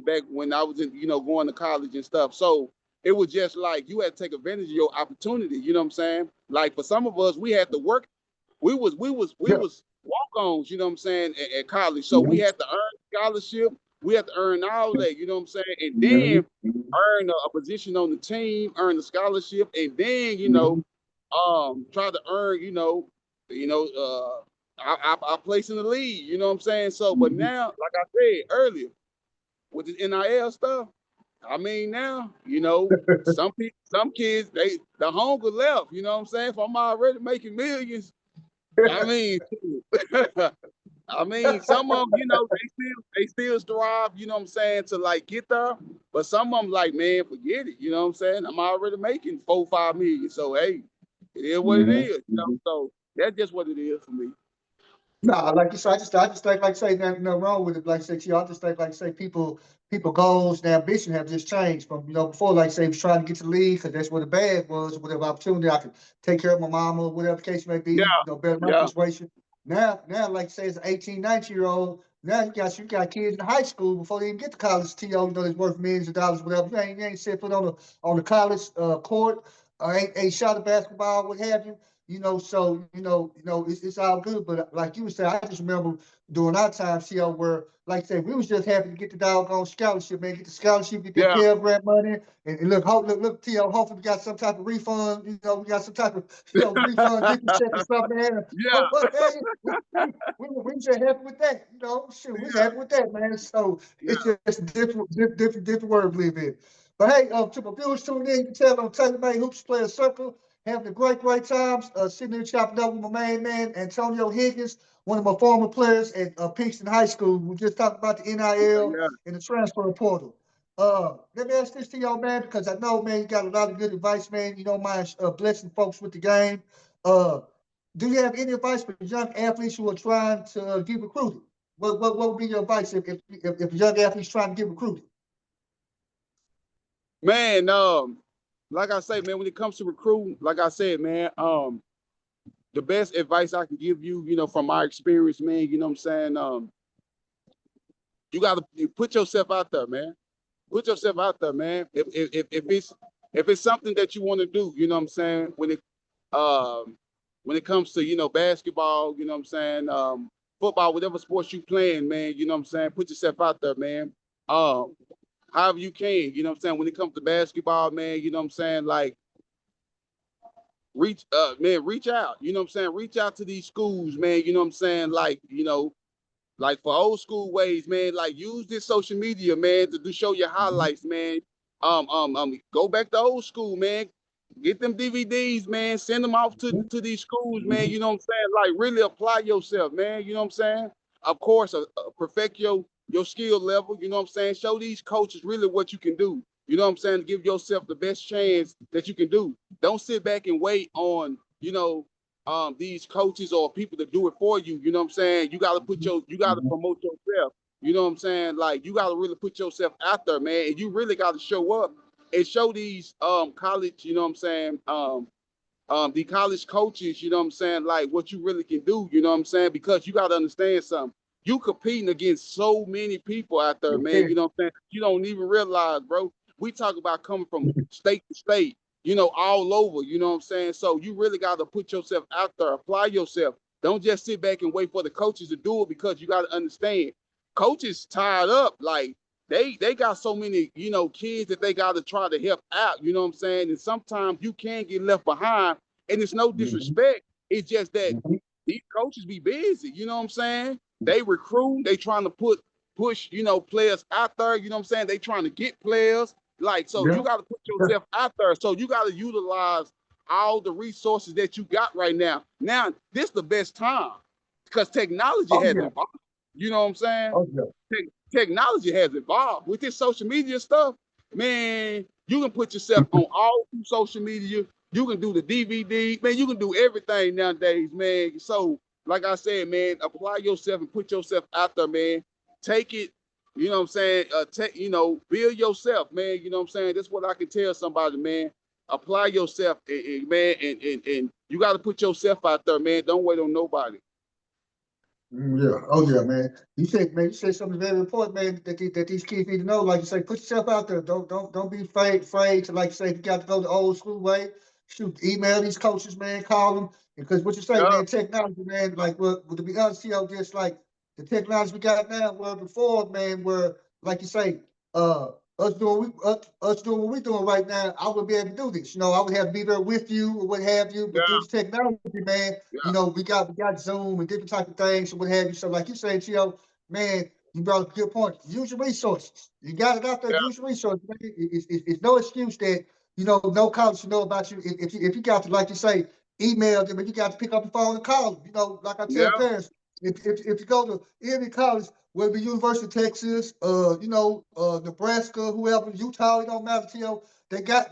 back when I was going to college and stuff. So it was just like you had to take advantage of your opportunity. You know what I'm saying? Like for some of us, we had to work. We was walk-ons, you know what I'm saying, at college. So we had to earn scholarship. We had to earn all that, you know what I'm saying? And then earn a position on the team, earn the scholarship, and then, try to earn, our place in the league, you know what I'm saying? So, but now, like I said earlier, with the NIL stuff, I mean now, some kids, the hunger left, you know what I'm saying? If I'm already making millions, I mean, some of them, they still strive, you know what I'm saying, to like get there. But some of them like, man, forget it. You know what I'm saying? I'm already making 4-5 million. So hey, it is what it is. So that's just what it is for me. Nah, like you said, I just think, like say, nothing wrong with it. Like say, I just think, like say, people goals and ambition have just changed from, before, like say, was trying to get to the league because that's where the bag was, or whatever opportunity I could take care of my mama, whatever the case may be, Yeah, better my yeah, situation. Now, like say, as an 18, 19-year-old, Now you got kids in high school before they even get to college. To, that's worth millions of dollars, whatever. You ain't set foot on the college court, ain't shot a basketball, what have you. So it's all good. But like you were saying, I just remember during our time, where like I said, we was just happy to get the doggone scholarship, man, get the scholarship, get that Yeah, Pell Grant money, and look, T.O., hopefully we got some type of refund. We got some type of refund, gift check or something, man. yeah, But hey, we just happy with that, Shoot, we yeah, happy with that, man. So it's yeah. just different word we live in. But hey, to my viewers tuning in, you can tell on TaylorMade Hoops Player Circle, having a great times. Sitting there chopping up with my man Antonio Higgins, one of my former players at Pinkston High School. We just talked about the NIL Yeah. and the transfer portal. Let me ask this to y'all, man, because I know, man, you got a lot of good advice, man. You don't mind blessing folks with the game. Uh, do you have any advice for young athletes who are trying to get recruited? What would be your advice if young athletes trying to get recruited? Man, like I say, man, when it comes to recruiting, like I said, man, the best advice I can give you, from my experience, man, you know what I'm saying? You gotta put yourself out there, man. Put yourself out there, man. If it's something that you want to do, you know what I'm saying, when it comes to, basketball, you know what I'm saying, football, whatever sports you playing, man, you know what I'm saying, put yourself out there, man. Um, However you can, you know what I'm saying, when it comes to basketball, man, you know what I'm saying, like reach out, you know what I'm saying, reach out to these schools, man, you know what I'm saying, like for old school ways, man, like use this social media, man, to do show your highlights, man. Go back to old school, man. Get them DVDs, man. Send them off to these schools, man. You know what I'm saying? Like really apply yourself, man. You know what I'm saying? Of course, perfect your skill level. You know what I'm saying? Show these coaches really what you can do. You know what I'm saying? Give yourself the best chance that you can do. Don't sit back and wait on, these coaches or people to do it for you. You know what I'm saying? You gotta promote yourself. You know what I'm saying? Like you gotta really put yourself out there, man. And you really gotta show up and show these college, you know what I'm saying, the college coaches, you know what I'm saying, like what you really can do, you know what I'm saying? Because you gotta understand something. You competing against so many people out there, man. You know what I'm saying? You don't even realize, bro. We talk about coming from state to state, all over, you know what I'm saying? So you really got to put yourself out there, apply yourself. Don't just sit back and wait for the coaches to do it because you got to understand, coaches tied up. Like they got so many, kids that they got to try to help out, you know what I'm saying? And sometimes you can get left behind, and it's no disrespect. It's just that these coaches be busy, you know what I'm saying? They recruit, they trying to push, players out there, you know what I'm saying? They trying to get players. Like, so you Yeah. got to put yourself out there. So you got to utilize all the resources that you got right now. Now, this is the best time because technology Oh has yeah. evolved. You know what I'm saying? Oh yeah. Technology has evolved. With this social media stuff, man, you can put yourself on all through social media. You can do the DVD, man. You can do everything nowadays, man. So, like I said, man, apply yourself and put yourself out there, man. Take it, you know what I'm saying? Build yourself, man. You know what I'm saying? That's what I can tell somebody, man. Apply yourself, man, and you got to put yourself out there, man. Don't wait on nobody. Yeah. Oh yeah, man. You said something very important, man, that these kids need to know. Like you say, put yourself out there. Don't be afraid to, like you say, if you got to go the old school way. Shoot, email these coaches, man, call them. Because what you say, Yeah, man, technology, man, like to be honest, just like the technology we got now, where before, man, where like you say, uh us doing what we're doing right now, I would be able to do this. I would have to be there with you or what have you. But through yeah, the technology, man, yeah, we got Zoom and different type of things and what have you. So like you said, man, you brought a good point. Use your resources. You got it out there. yeah, Use your resources. Man. It's no excuse that no college should know about you. If you got to, like you say, email them, and you got to pick up the phone and call them. Like I tell yeah, parents, if you go to any college, whether University of Texas, Nebraska, whoever, Utah, it don't matter. They got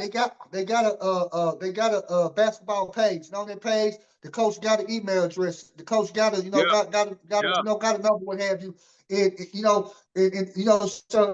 a basketball page, and on that page The coach got an email address. The coach got a, Yeah, got a number, what have you. So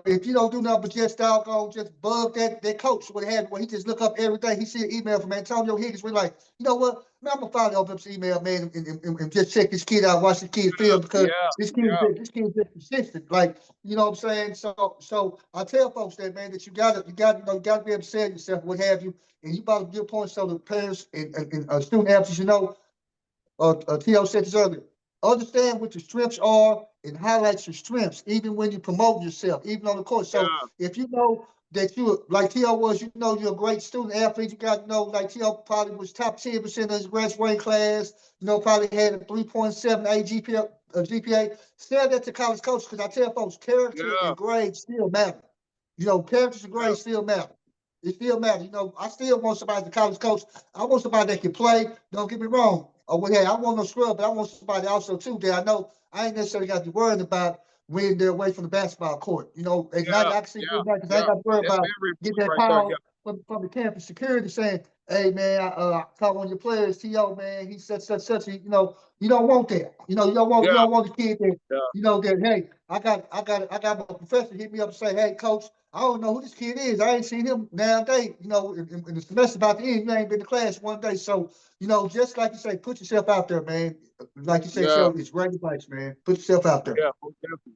if you don't do nothing but just doggone, just bug that coach, what have you, where he just look up everything. He see an email from Antonio Higgins. We're like, you know what? Man, I'm gonna finally open up this email, man, and just check this kid out, watch the kid film because this kid is consistent. Like, you know what I'm saying? So I tell folks that, man, that you gotta be able to sell yourself, what have you, and you about to give points so the parents and student athletes, T.O. said this earlier. Understand what your strengths are and highlight your strengths, even when you promote yourself, even on the court. So if you know that you, like T.O. was, you're a great student athlete, you got to know, like T.O. probably was top 10% of his graduating class, probably had a 3.78 GPA. Say that to college coaches, because I tell folks, character and grades still matter. Character and grades still matter. It still matters. I still want somebody as a college coach. I want somebody that can play. Don't get me wrong. I want no scrub, but I want somebody also too that I know I ain't necessarily got to be worried about when they're away from the basketball court. At night I can see good night because I ain't got to worry about getting that call from the campus security saying, "Hey man, I called one of your players, T.O. man, he's such." You don't want that. You don't want the kid that that, hey, I got my professor hit me up and say, "Hey coach, I don't know who this kid is. I ain't seen him nowadays. In the semester about to end, you ain't been to class one day." So, just like you say, put yourself out there, man. Like you say, it's great advice, man. Put yourself out there. Yeah, definitely.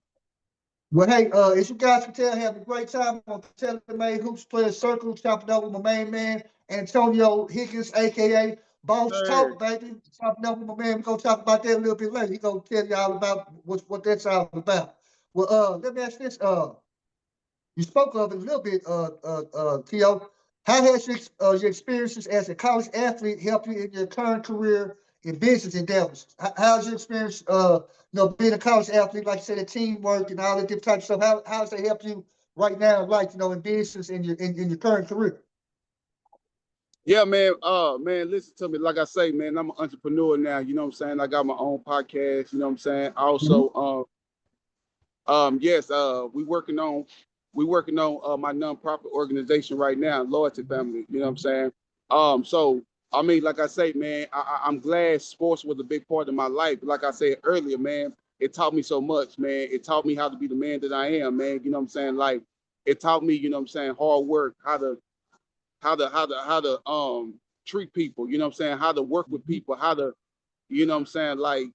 Well, hey, as you guys can tell, having a great time on TaylorMade Hoops Players Circle, chopping up with my main man, Antonio Higgins, aka Boss Talk, baby. Chopping up with my man. We're gonna talk about that a little bit later. He's gonna tell you all about what that's all about. Well, let me ask this. You spoke of it a little bit, T.O. How has your experiences as a college athlete helped you in your current career in business endeavors? How's your experience, being a college athlete, like you said, the teamwork and all that different types of stuff? How has that helped you right now, like, in business in your current career? Yeah, man. Man, listen to me. Like I say, man, I'm an entrepreneur now. You know what I'm saying? I got my own podcast. You know what I'm saying? Also, yes, we working on my nonprofit organization right now, Loyalty Family. You know what I'm saying? So I mean, like I say, man, I'm glad sports was a big part of my life. Like I said earlier, man, it taught me so much, man. It taught me how to be the man that I am, man. You know what I'm saying? Like, it taught me, you know what I'm saying, hard work, how to treat people. You know what I'm saying? How to work with people, how to, you know what I'm saying, like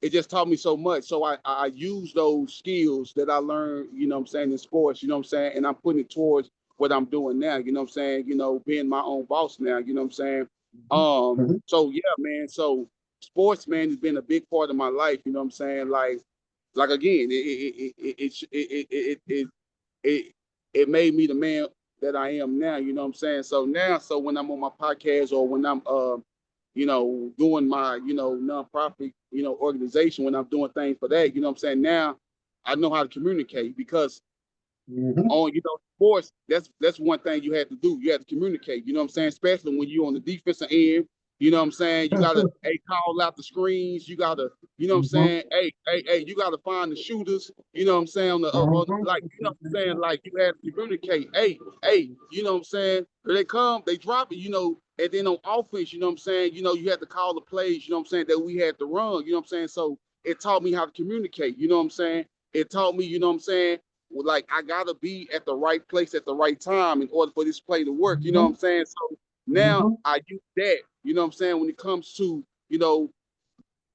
it just taught me so much. So I use those skills that I learned, you know what I'm saying, in sports, you know what I'm saying, and I'm putting it towards what I'm doing now, you know what I'm saying, being my own boss now, you know what I'm saying. So yeah, man. So sports, man, has been a big part of my life, you know what I'm saying. Like again, it made me the man that I am now, you know what I'm saying. So when I'm on my podcast or when I'm doing my, nonprofit, organization, when I'm doing things for that, you know what I'm saying? Now I know how to communicate because on, sports, that's one thing you have to do. You have to communicate, you know what I'm saying? Especially when you're on the defensive end, you know what I'm saying? You gotta call out the screens, you gotta, you know what I'm saying? Hey, you gotta find the shooters, you know what I'm saying? On the like, you know what I'm saying? Like you have to communicate, hey, you know what I'm saying? They come, they drop it, and then on offense, you know what I'm saying? You had to call the plays, you know what I'm saying, that we had to run, you know what I'm saying? So it taught me how to communicate, you know what I'm saying? It taught me, you know what I'm saying? Like I gotta be at the right place at the right time in order for this play to work, you know what I'm saying? So now I use that, you know what I'm saying, when it comes to,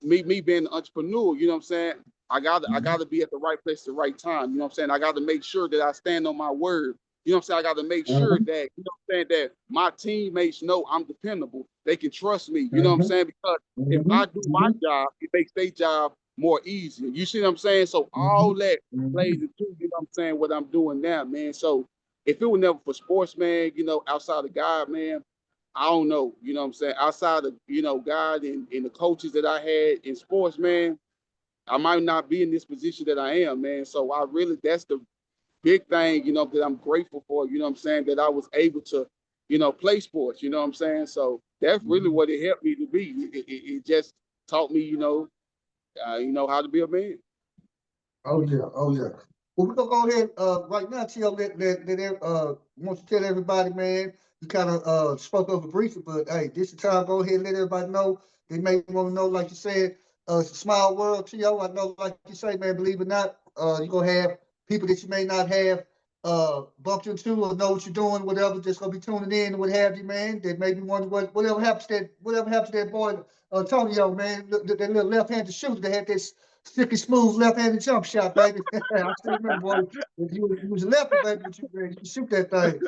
me being an entrepreneur, you know what I'm saying? I gotta be at the right place at the right time, you know what I'm saying? I gotta make sure that I stand on my word. You know what I'm saying? I gotta make sure that, you know what I'm saying, that my teammates know I'm dependable. They can trust me, you know what I'm saying? Because if I do my job, it makes their job more easy. You see what I'm saying? So all that plays into, you know what I'm saying, what I'm doing now, man. So if it were never for sports, man, outside of God, man, I don't know, you know what I'm saying? Outside of, God and the coaches that I had in sports, man, I might not be in this position that I am, man. So that's the big thing, that I'm grateful for, you know what I'm saying, that I was able to, play sports, you know what I'm saying? So that's really what it helped me to be. It just taught me, how to be a man. Oh yeah, oh yeah. Well, we're gonna go ahead right now, T.O. Want to tell everybody, man, you kind of spoke of it briefly, but hey, this is the time. Go ahead and let everybody know. They may want to know, like you said, it's a small world, T.O. I know, like you say, man, believe it or not, you're going to have people that you may not have bumped into or know what you're doing, whatever, just going to be tuning in and what have you, man. They may be wondering whatever happened to that boy, Antonio, man, that little left-handed shooter that had this silky smooth left-handed jump shot, baby. I still remember, boy, you was a lefty, baby, but you could shoot that thing.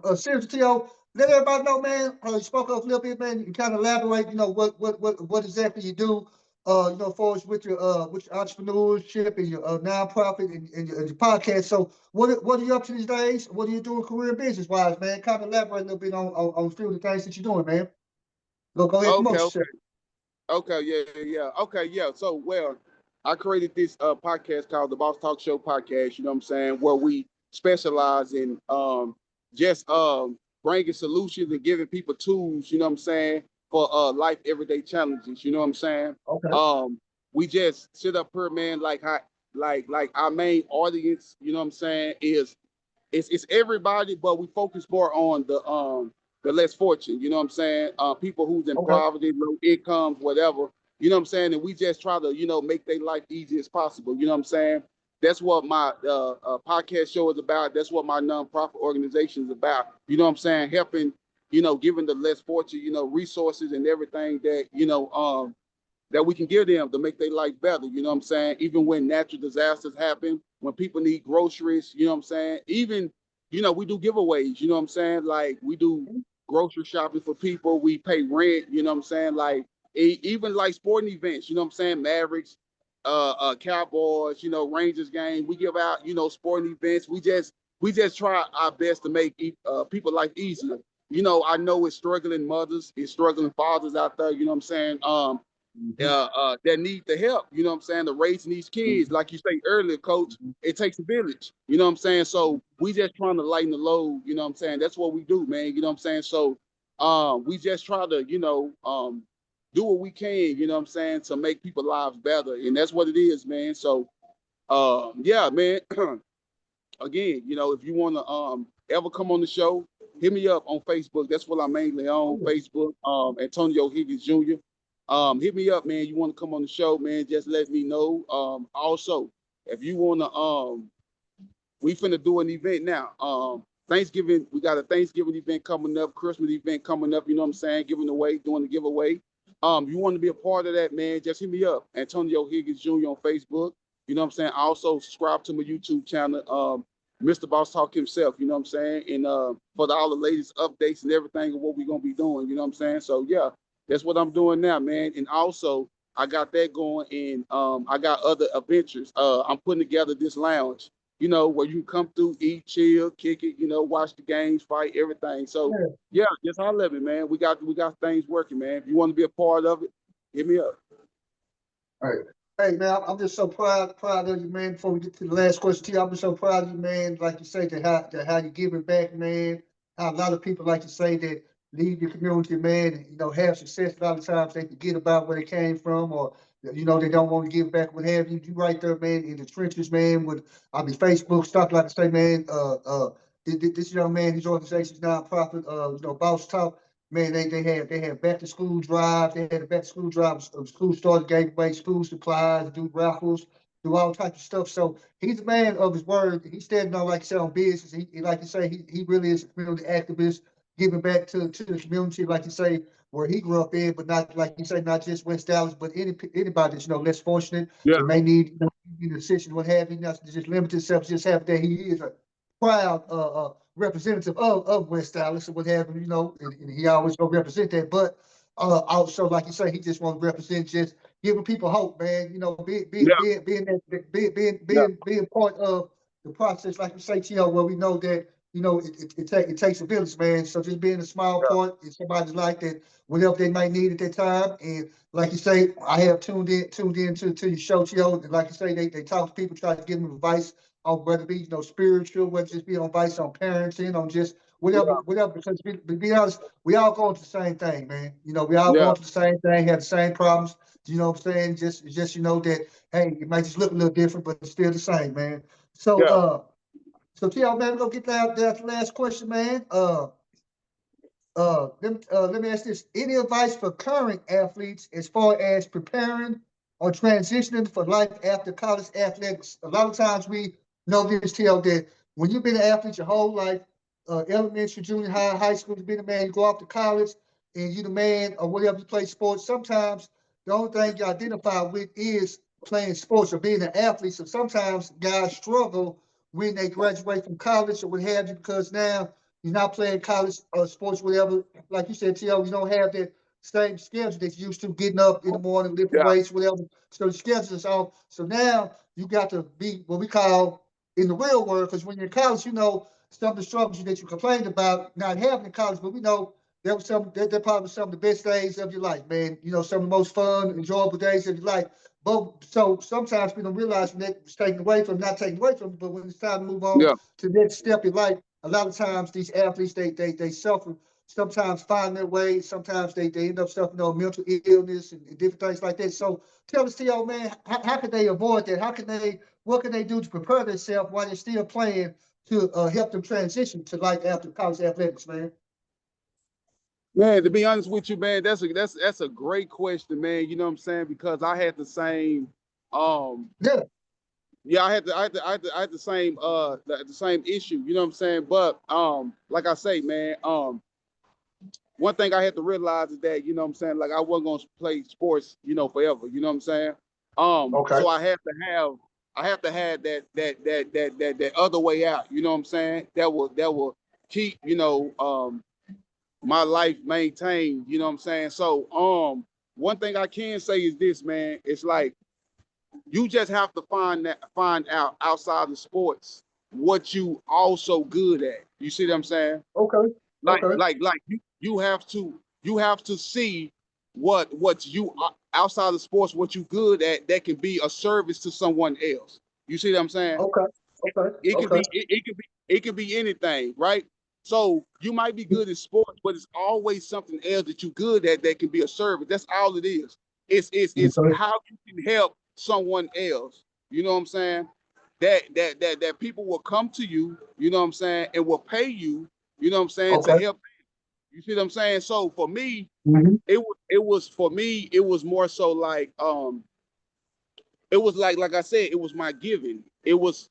But seriously, T.O., let everybody know, man. You spoke of a little bit, man. You kind of elaborate, what exactly you do, as far as with your entrepreneurship and your nonprofit and your podcast. So what are you up to these days? What are you doing career business wise, man? Kind of elaborate a little bit on a few of the things that you're doing, man. Go ahead, promote yourself. Okay, yeah. Okay, yeah. So, well, I created this podcast called the Boss Talk Show Podcast, you know what I'm saying, where we specialize in just bringing solutions and giving people tools, you know what I'm saying, for life everyday challenges, you know what I'm saying? Okay. We just sit up here, man, like our main audience, you know what I'm saying, is it's everybody, but we focus more on the less fortunate, you know what I'm saying? People who's in poverty, low incomes, whatever, you know what I'm saying? And we just try to, make their life easy as possible, you know what I'm saying? That's what my podcast show is about. That's what my nonprofit organization is about. You know what I'm saying? Helping, giving the less fortunate, resources and everything that, that we can give them to make their life better, you know what I'm saying? Even when natural disasters happen, when people need groceries, you know what I'm saying? Even, we do giveaways, you know what I'm saying? Like we do grocery shopping for people, we pay rent, you know what I'm saying? Like even like sporting events, you know what I'm saying? Mavericks, Cowboys, Rangers game, we give out, sporting events. We just try our best to make people life easier. I know it's struggling mothers, it's struggling fathers out there, you know what I'm saying? That need the help, you know what I'm saying, to raising these kids. Like you say earlier, coach, it takes a village, you know what I'm saying? So we just trying to lighten the load, you know what I'm saying? That's what we do, man, you know what I'm saying? So we just try to, do what we can, you know what I'm saying, to make people's lives better. And that's what it is, man. So yeah, man. Again, if you want to ever come on the show, hit me up on Facebook. That's what I'm mainly on, Facebook. Antonio Higgins Jr. Hit me up, man. You want to come on the show, man? Just let me know. Also, if you want to, we finna do an event now. Thanksgiving, we got a Thanksgiving event coming up, Christmas event coming up. You know what I'm saying? Giving away, doing the giveaway. You want to be a part of that, man? Just hit me up, Antonio Higgins Jr. on Facebook. You know what I'm saying? Also subscribe to my YouTube channel, Mr. Boss Talk himself, you know what I'm saying? And for all the latest updates and everything of what we're gonna be doing, you know what I'm saying? So yeah, that's what I'm doing now, man. And also I got that going, and I got other adventures. I'm putting together this lounge, where you come through, eat, chill, kick it, watch the games, fight, everything. So yeah, just holler at me, man. We got things working, man. If you want to be a part of it, hit me up. All right. Hey man, I'm just so proud of you, man. Before we get to the last question, T, I'm just so proud of you, man. Like you say, that how you give it back, man. How a lot of people like to say that leave your community, man, and have success. A lot of times they forget about where they came from, or they don't want to give back, what have you. You right there, man, in the trenches, man. With Facebook stuff, like I say, man. This young man, his organization's nonprofit, Boss Talk. Man, they had back to school drives. They had a back to school drive. School started, gave away school supplies, do raffles, do all types of stuff. So he's a man of his word. He's standing on, like you said, on business. He like you say, he really is a community activist, giving back to the community, like you say, where he grew up in, but not, like you say, not just West Dallas, but anybody that's less fortunate Yeah, that may need assistance, what have you. Not to just limit himself, just have that he is a proud representative of West Dallas and what have you, and he always gonna represent that. But also, like you say, he just want to represent, just giving people hope, man. yeah, Being part of the process, like you say, Tio, where we know that it takes a village, man. So just being a small part in somebody's life, that whatever they might need at that time. And like you say, I have tuned in to your show, Tio. And like you say, they talk to people, try to give them advice on whether it be spiritual, whether it just be on advice on parenting, on just whatever. Because to be honest, we all going through the same thing, man. We all yeah, going through the same thing, have the same problems. You know what I'm saying? Just that, hey, it might just look a little different, but it's still the same, man. So yeah. so T.O., man, we're gonna get down to the last question, man. Let me ask this. Any advice for current athletes as far as preparing or transitioning for life after college athletics? A lot of times we know this, tell that when you've been an athlete your whole life, elementary, junior high, high school, you've been a man, you go off to college and you the man or whatever you play sports. Sometimes the only thing you identify with is playing sports or being an athlete. So sometimes guys struggle when they graduate from college or what have you, because now you're not playing college sports, whatever. Like you said, TL, you don't have that same schedule that you used to, getting up in the morning, lifting Yeah, weights, whatever. So the schedule is off. So now you got to be what we call in the real world, because when you're in college, you know some of the struggles that you complained about not having in college, but we know that probably some of the best days of your life, man. You know, some of the most fun, enjoyable days of your life. But so sometimes we don't realize when that was taken away from, not taken away from, but when it's time to move on yeah, to the next step in life, a lot of times these athletes they suffer. Sometimes find their way. Sometimes they end up suffering mental illness and different things like that. So tell us, T.O. man, how can they avoid that? What can they do to prepare themselves while they're still playing to help them transition to life after college athletics, man? man. To be honest with you, man, that's a great question, man. You know what I'm saying? Because I had the same, um, Yeah. yeah, I had the same, the same issue. You know what I'm saying? But like I say, man, one thing I had to realize is that, you know what I'm saying, like I wasn't gonna play sports, you know, forever. You know what I'm saying? Okay. So I have to have that other way out. You know what I'm saying? That will keep, you know, my life maintained. You know what I'm saying? So one thing I can say is this, man. It's like you just have to find out outside of sports what you also good at. You see what I'm saying? Okay. Okay. You have to see what you outside of sports, what you good at, that can be a service to someone else. You see what I'm saying? Okay. Okay. It can Okay. be it can be anything, right? So you might be good at sports, but it's always something else that you're good at that can be a service. That's all it is. It's Okay. how you can help someone else. You know what I'm saying? That people will come to you, you know what I'm saying, and will pay you, you know what I'm saying, to Okay. help. You see what I'm saying? So for me, Mhm. it was more so like it was like I said, it was my giving. It was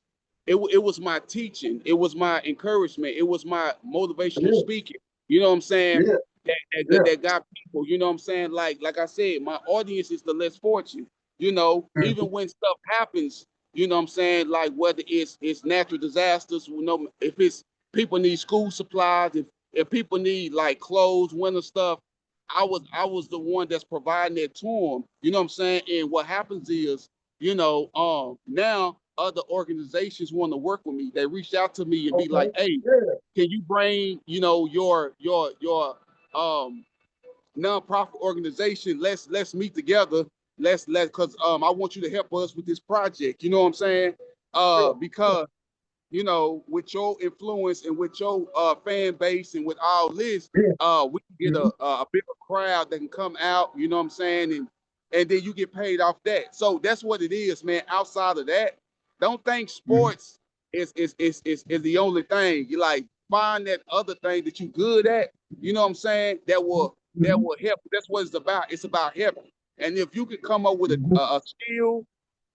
my teaching. It was my encouragement. It was my motivational Yeah. speaking. You know what I'm saying? Yeah. Yeah. That got people. You know what I'm saying? Like I said, my audience is the less fortunate. You know, Mhm. even when stuff happens, you know what I'm saying? Like whether it's natural disasters, you know, if it's people need school supplies, if people need like clothes, winter stuff, I was the one that's providing that to them. You know what I'm saying? And what happens is, you know, now other organizations want to work with me. They reach out to me and be Okay. like, "Hey, Yeah. can you bring, you know, your um nonprofit organization? Let's meet together. Let because I want you to help us with this project." You know what I'm saying? Yeah. Because you know, with your influence and with your fan base and with all this, Yeah. we can get Mhm. a bigger crowd that can come out, you know what I'm saying? And then you get paid off that. So that's what it is, man. Outside of that, don't think Mhm. sports is the only thing. You like find that other thing that you good at, you know what I'm saying? That Mhm. will help. That's what it's about. It's about helping. And if you can come up with Mhm. a skill,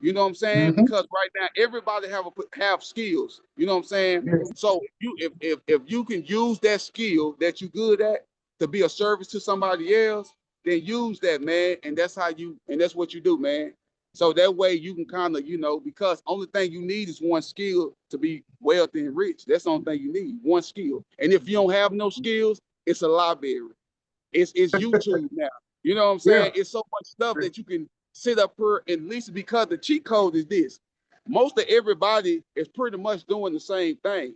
you know what I'm saying? Mhm. Because right now everybody have skills. You know what I'm saying? Yeah. So if you can use that skill that you good at to be a service to somebody else, then use that, man. And that's what you do, man. So that way you can kind of, you know, because only thing you need is one skill to be wealthy and rich. That's the only thing you need, one skill. And if you don't have no skills, it's a library. It's YouTube now. You know what I'm Yeah. saying? It's so much stuff that you can sit up here and listen, because the cheat code is this. Most of everybody is pretty much doing the same thing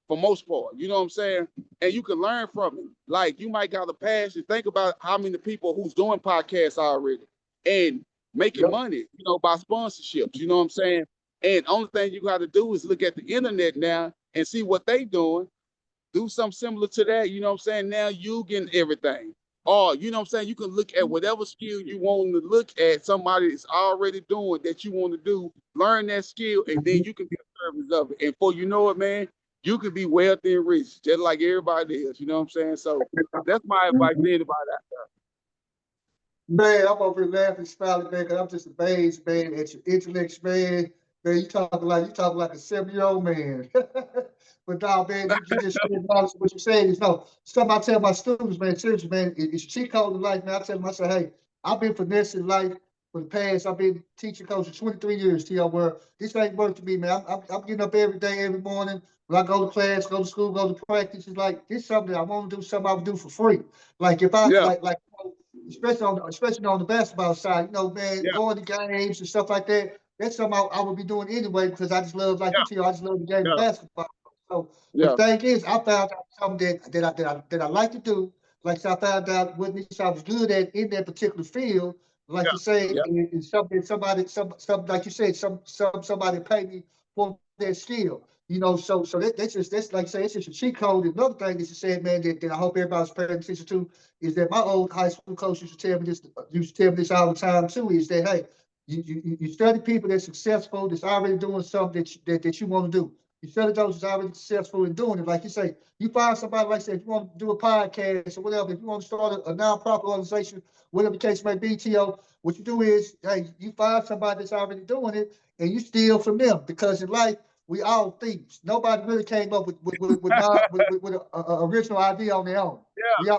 for most part. You know what I'm saying? And you can learn from it. Like you might got a passion. Think about how many people who's doing podcasts already and making Yep. money, you know, by sponsorships. You know what I'm saying? And only thing you got to do is look at the internet now and see what they doing, do something similar to that. You know what I'm saying? Now you getting everything. Or, you know what I'm saying? You can look at whatever skill you want to look at, somebody that's already doing that you want to do, learn that skill, and then Mhm. you can be a service of it. And before you know it, man, you could be wealthy and rich, just like everybody else. You know what I'm saying? So that's my advice to anybody out there. Man, I'm over here laughing, smiling, man, because I'm just amazed, man, at your intellect, man. Man, you talking like a 7-year-old man. But no, man, you just acknowledge what you're saying. Is no, something I tell my students, man, seriously, man, it's cheat code in life, man. I tell them, I say, hey, I've been finessing life for the past, I've been teaching coach for 23 years, TL, where this ain't work to me, man. I'm getting up every day, every morning. When I go to class, go to school, go to practice, it's like, this is something that I want to do, something I would do for free. Like if I, Yeah, like, especially on the basketball side, man, yeah, going to games and stuff like that. That's something I would be doing anyway because I just love, like you tell, I just love the game of yeah, basketball. So, but yeah, the thing is, I found out something that I like to do. Like so I found out what niche I was good at in that particular field. Like you say, yeah, is something something like you said, somebody pay me for that skill. So that's like I say, it's just a cheat code. Another thing that you said, man, that I hope everybody's paying attention to is that my old high school coach used to tell me this all the time too, is that hey, you study people that's successful, that's already doing something that you want to do. You study those that's already successful in doing it. Like you say, you find somebody like I said, if you want to do a podcast or whatever, if you want to start a nonprofit organization, whatever the case may be, TO, what you do is, hey, you find somebody that's already doing it and you steal from them because in life, we all thieves. Nobody really came up with a original idea on their own. We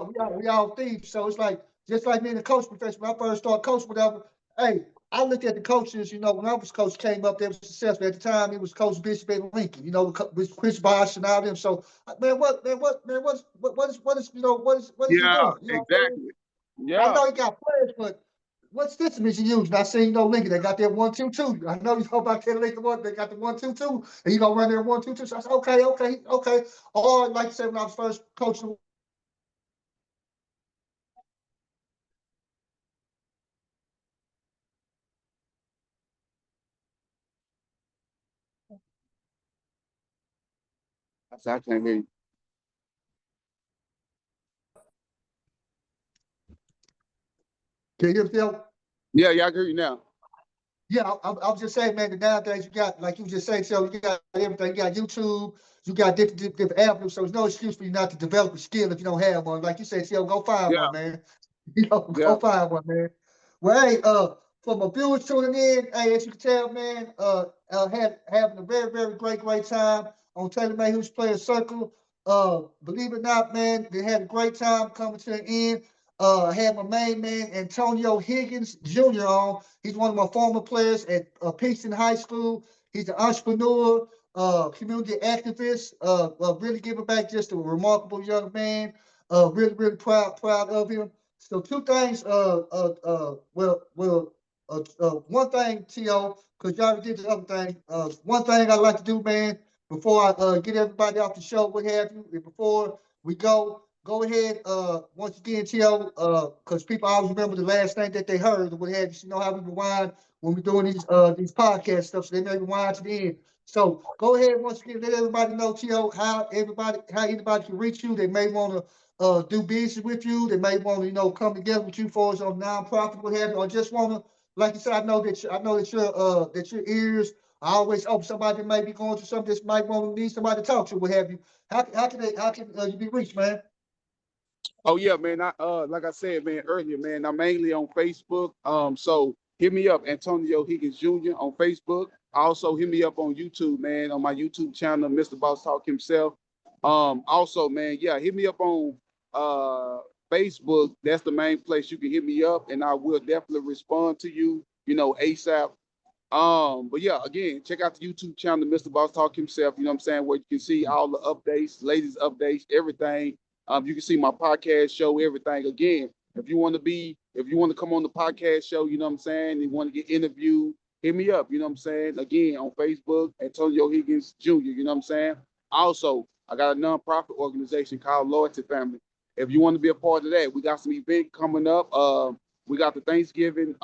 all thieves. So it's like just like me in the coach profession. When I first started coaching, whatever. Hey, I looked at the coaches. When I was coach, came up there was successful at the time. It was Coach Bishop and Lincoln. With Chris Bosh and all them. So what is he yeah, doing? You know what I'm saying? exactly. I Yeah. know he got players, but what system is he using? I seen Lincoln. They got that 1-2-2. I know you know about that Lincoln one. They got the 1-2-2, and you gonna run there 1-2-2. So I said, okay. Or like I said, when I was first coaching. I can't hear you. Can you hear me, Phil? Yeah, yeah, I can hear you now. Yeah, I was just saying, man, that nowadays you got, like you just said, so you got everything. You got YouTube, you got different avenues. So there's no excuse for you not to develop a skill if you don't have one. Like you said, go find Yeah, one, man. yeah. Go find one, man. Well, hey, for my viewers tuning in, hey, as you can tell, man, having a very, very great time on TaylorMade Hoops Player Circle. Believe it or not, man, they had a great time coming to the end. I had my main man Antonio Higgins Jr. on. He's one of my former players at Pinkston High School. He's an entrepreneur, community activist, really giving back, just a remarkable young man. Really proud of him. So two things. One thing, To, because y'all already did the other thing. One thing I like to do, man, before I get everybody off the show, what have you, and before we go ahead. Once again, To, because people always remember the last thing that they heard or what have you. You know how we rewind when we're doing these podcast stuff, so they may rewind to the end. So go ahead once again, let everybody know, To, how anybody can reach you. They may want to do business with you. They may want to, come together with you for a nonprofit, what have you, or just want to, like you said, I know that your ears are always open. Somebody that might be going through something, that might want to need somebody to talk to, what have you. How can you be reached, man? Oh yeah, man. Like I said, man, earlier, man, I'm mainly on Facebook. So hit me up, Antonio Higgins Jr. on Facebook. Also hit me up on YouTube, man, on my YouTube channel, Mr. Boss Talk himself. Also, man, yeah, hit me up on Facebook. That's the main place you can hit me up, and I will definitely respond to you, ASAP. But yeah, again, check out the YouTube channel, Mr. Boss Talk himself, you know what I'm saying, where you can see all the updates, latest updates, everything. You can see my podcast show, everything. Again, if you want to come on the podcast show, you know what I'm saying, you want to get interviewed, hit me up, you know what I'm saying? Again, on Facebook, Antonio Higgins Jr., you know what I'm saying? Also, I got a nonprofit organization called Loyalty Family. If you want to be a part of that, we got some event coming up. We got the Thanksgiving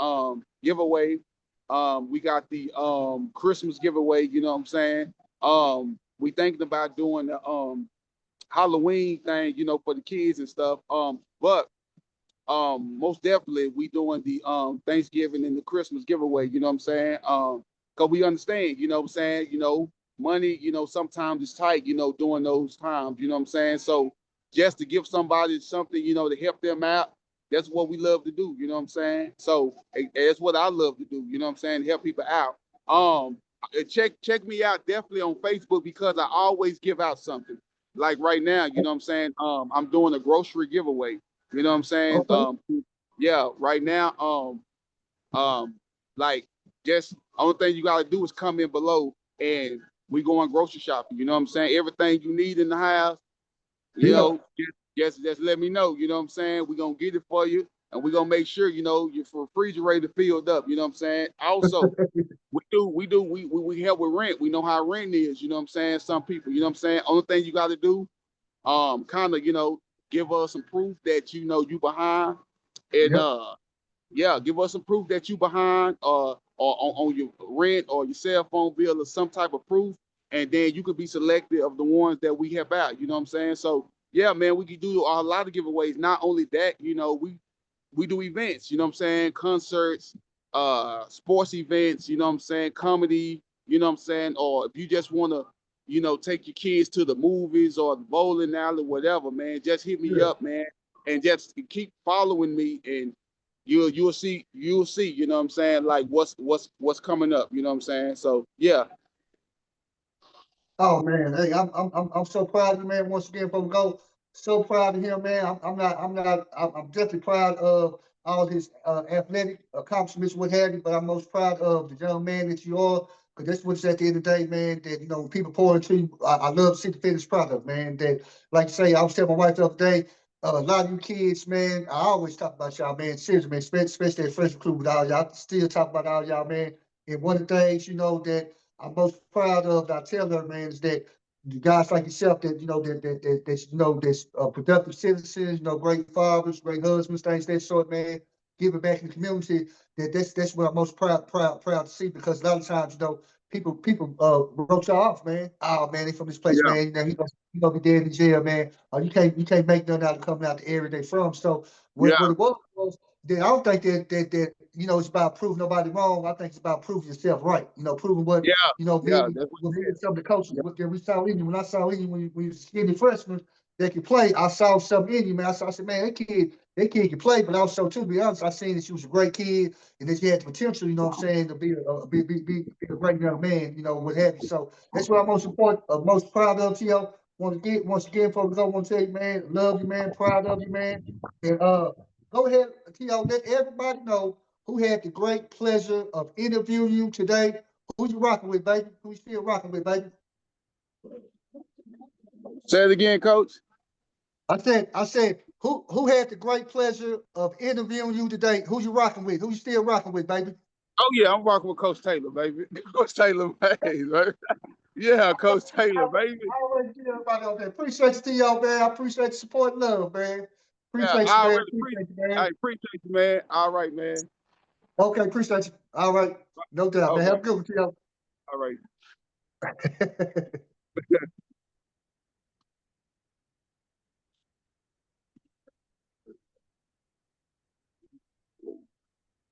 giveaway. We got the Christmas giveaway, you know what I'm saying? We thinking about doing the Halloween thing, for the kids and stuff. But most definitely we doing the Thanksgiving and the Christmas giveaway, you know what I'm saying? Cause we understand, you know what I'm saying, money, you know, sometimes it's tight, you know, during those times, you know what I'm saying? So just to give somebody something, you know, to help them out, that's what we love to do, you know what I'm saying? So that's what I love to do, you know what I'm saying? Help people out. Check me out definitely on Facebook because I always give out something. Like right now, you know what I'm saying? I'm doing a grocery giveaway. You know what I'm saying? Okay. Yeah, right now, like just only thing you gotta do is come in below and we going grocery shopping. You know what I'm saying? Everything you need in the house, you Yeah. know, just let me know. You know what I'm saying? We're gonna get it for you, and we're gonna make sure you know your refrigerator filled up. You know what I'm saying? Also, we help with rent. We know how rent is. You know what I'm saying? Some people, you know what I'm saying? Only thing you got to do, kind of, you know, give us some proof that you know you behind, and Yep. yeah, give us some proof that you behind, or on your rent or your cell phone bill or some type of proof, and then you could be selected of the ones that we help out. You know what I'm saying? So yeah, man, we can do a lot of giveaways. Not only that, you know, we do events. You know what I'm saying? Concerts, sports events. You know what I'm saying? Comedy. You know what I'm saying? Or if you just want to, you know, take your kids to the movies or the bowling alley, whatever, man, just hit me Yeah. up, man, and just keep following me and you'll see, you know what I'm saying, like what's coming up, you know what I'm saying? So yeah. Oh man, hey, I'm so proud of you, man. Once again, before we go, so proud of him, man. I'm definitely proud of all his athletic accomplishments, what have you. But I'm most proud of the young man that you are, because that's what's at the end of the day, man. That you know, when people pour into you, I love to see the finished product, man. That, like you say, I was telling my wife the other day, a lot of you kids, man. I always talk about y'all, man. Seriously, man. Especially at Fresh Recruit with all y'all. I still talk about all y'all, man. And one of the things, you know, that I'm most proud of, I tell her, man, is that the guys like yourself that, you know, that you know, that's productive citizens, you know, great fathers, great husbands, things that sort, man, giving back in the community, that's what I'm most proud to see, because a lot of times, you know, people wrote y'all off, man. Oh man, they from this place, Yeah. man. You know, he gonna be dead in jail, man. You can't make nothing out of coming out the area they from. So what Yeah. it was that I don't think that you know it's about proving nobody wrong. I think it's about proving yourself right. You know, proving what Yeah. you know, Yeah, that's what when it me is. and some of the coaches, Yeah. when we saw in you, when I saw in you when you was a skinny freshman that could play, I saw something in you, man. I said, man, that kid can play, but also, to be honest, I seen that you was a great kid and that you had the potential, you know what I'm saying, to be a great young man, you know, what have you. So that's what I'm most proud of, T.O. Once again, folks, I want to tell you, man, love you, man, proud of you, man. And go ahead, T.O., let everybody know who had the great pleasure of interviewing you today. Who you rocking with, baby? Who you still rocking with, baby? Say it again, coach. I said, who had the great pleasure of interviewing you today? Who you rocking with? Who you still rocking with, baby? Oh yeah, I'm rocking with Coach Taylor, baby. Coach Taylor, baby. Yeah, Coach Taylor, baby. I always get everybody out there. Appreciate you, T.O., man. I appreciate the support and love, man. Yeah, Appreciate you, I man. already Appreciate you, I man. appreciate you, man. All right, man. Okay, appreciate you. All right. No doubt, All man. Have right, a good one, T.O. all right.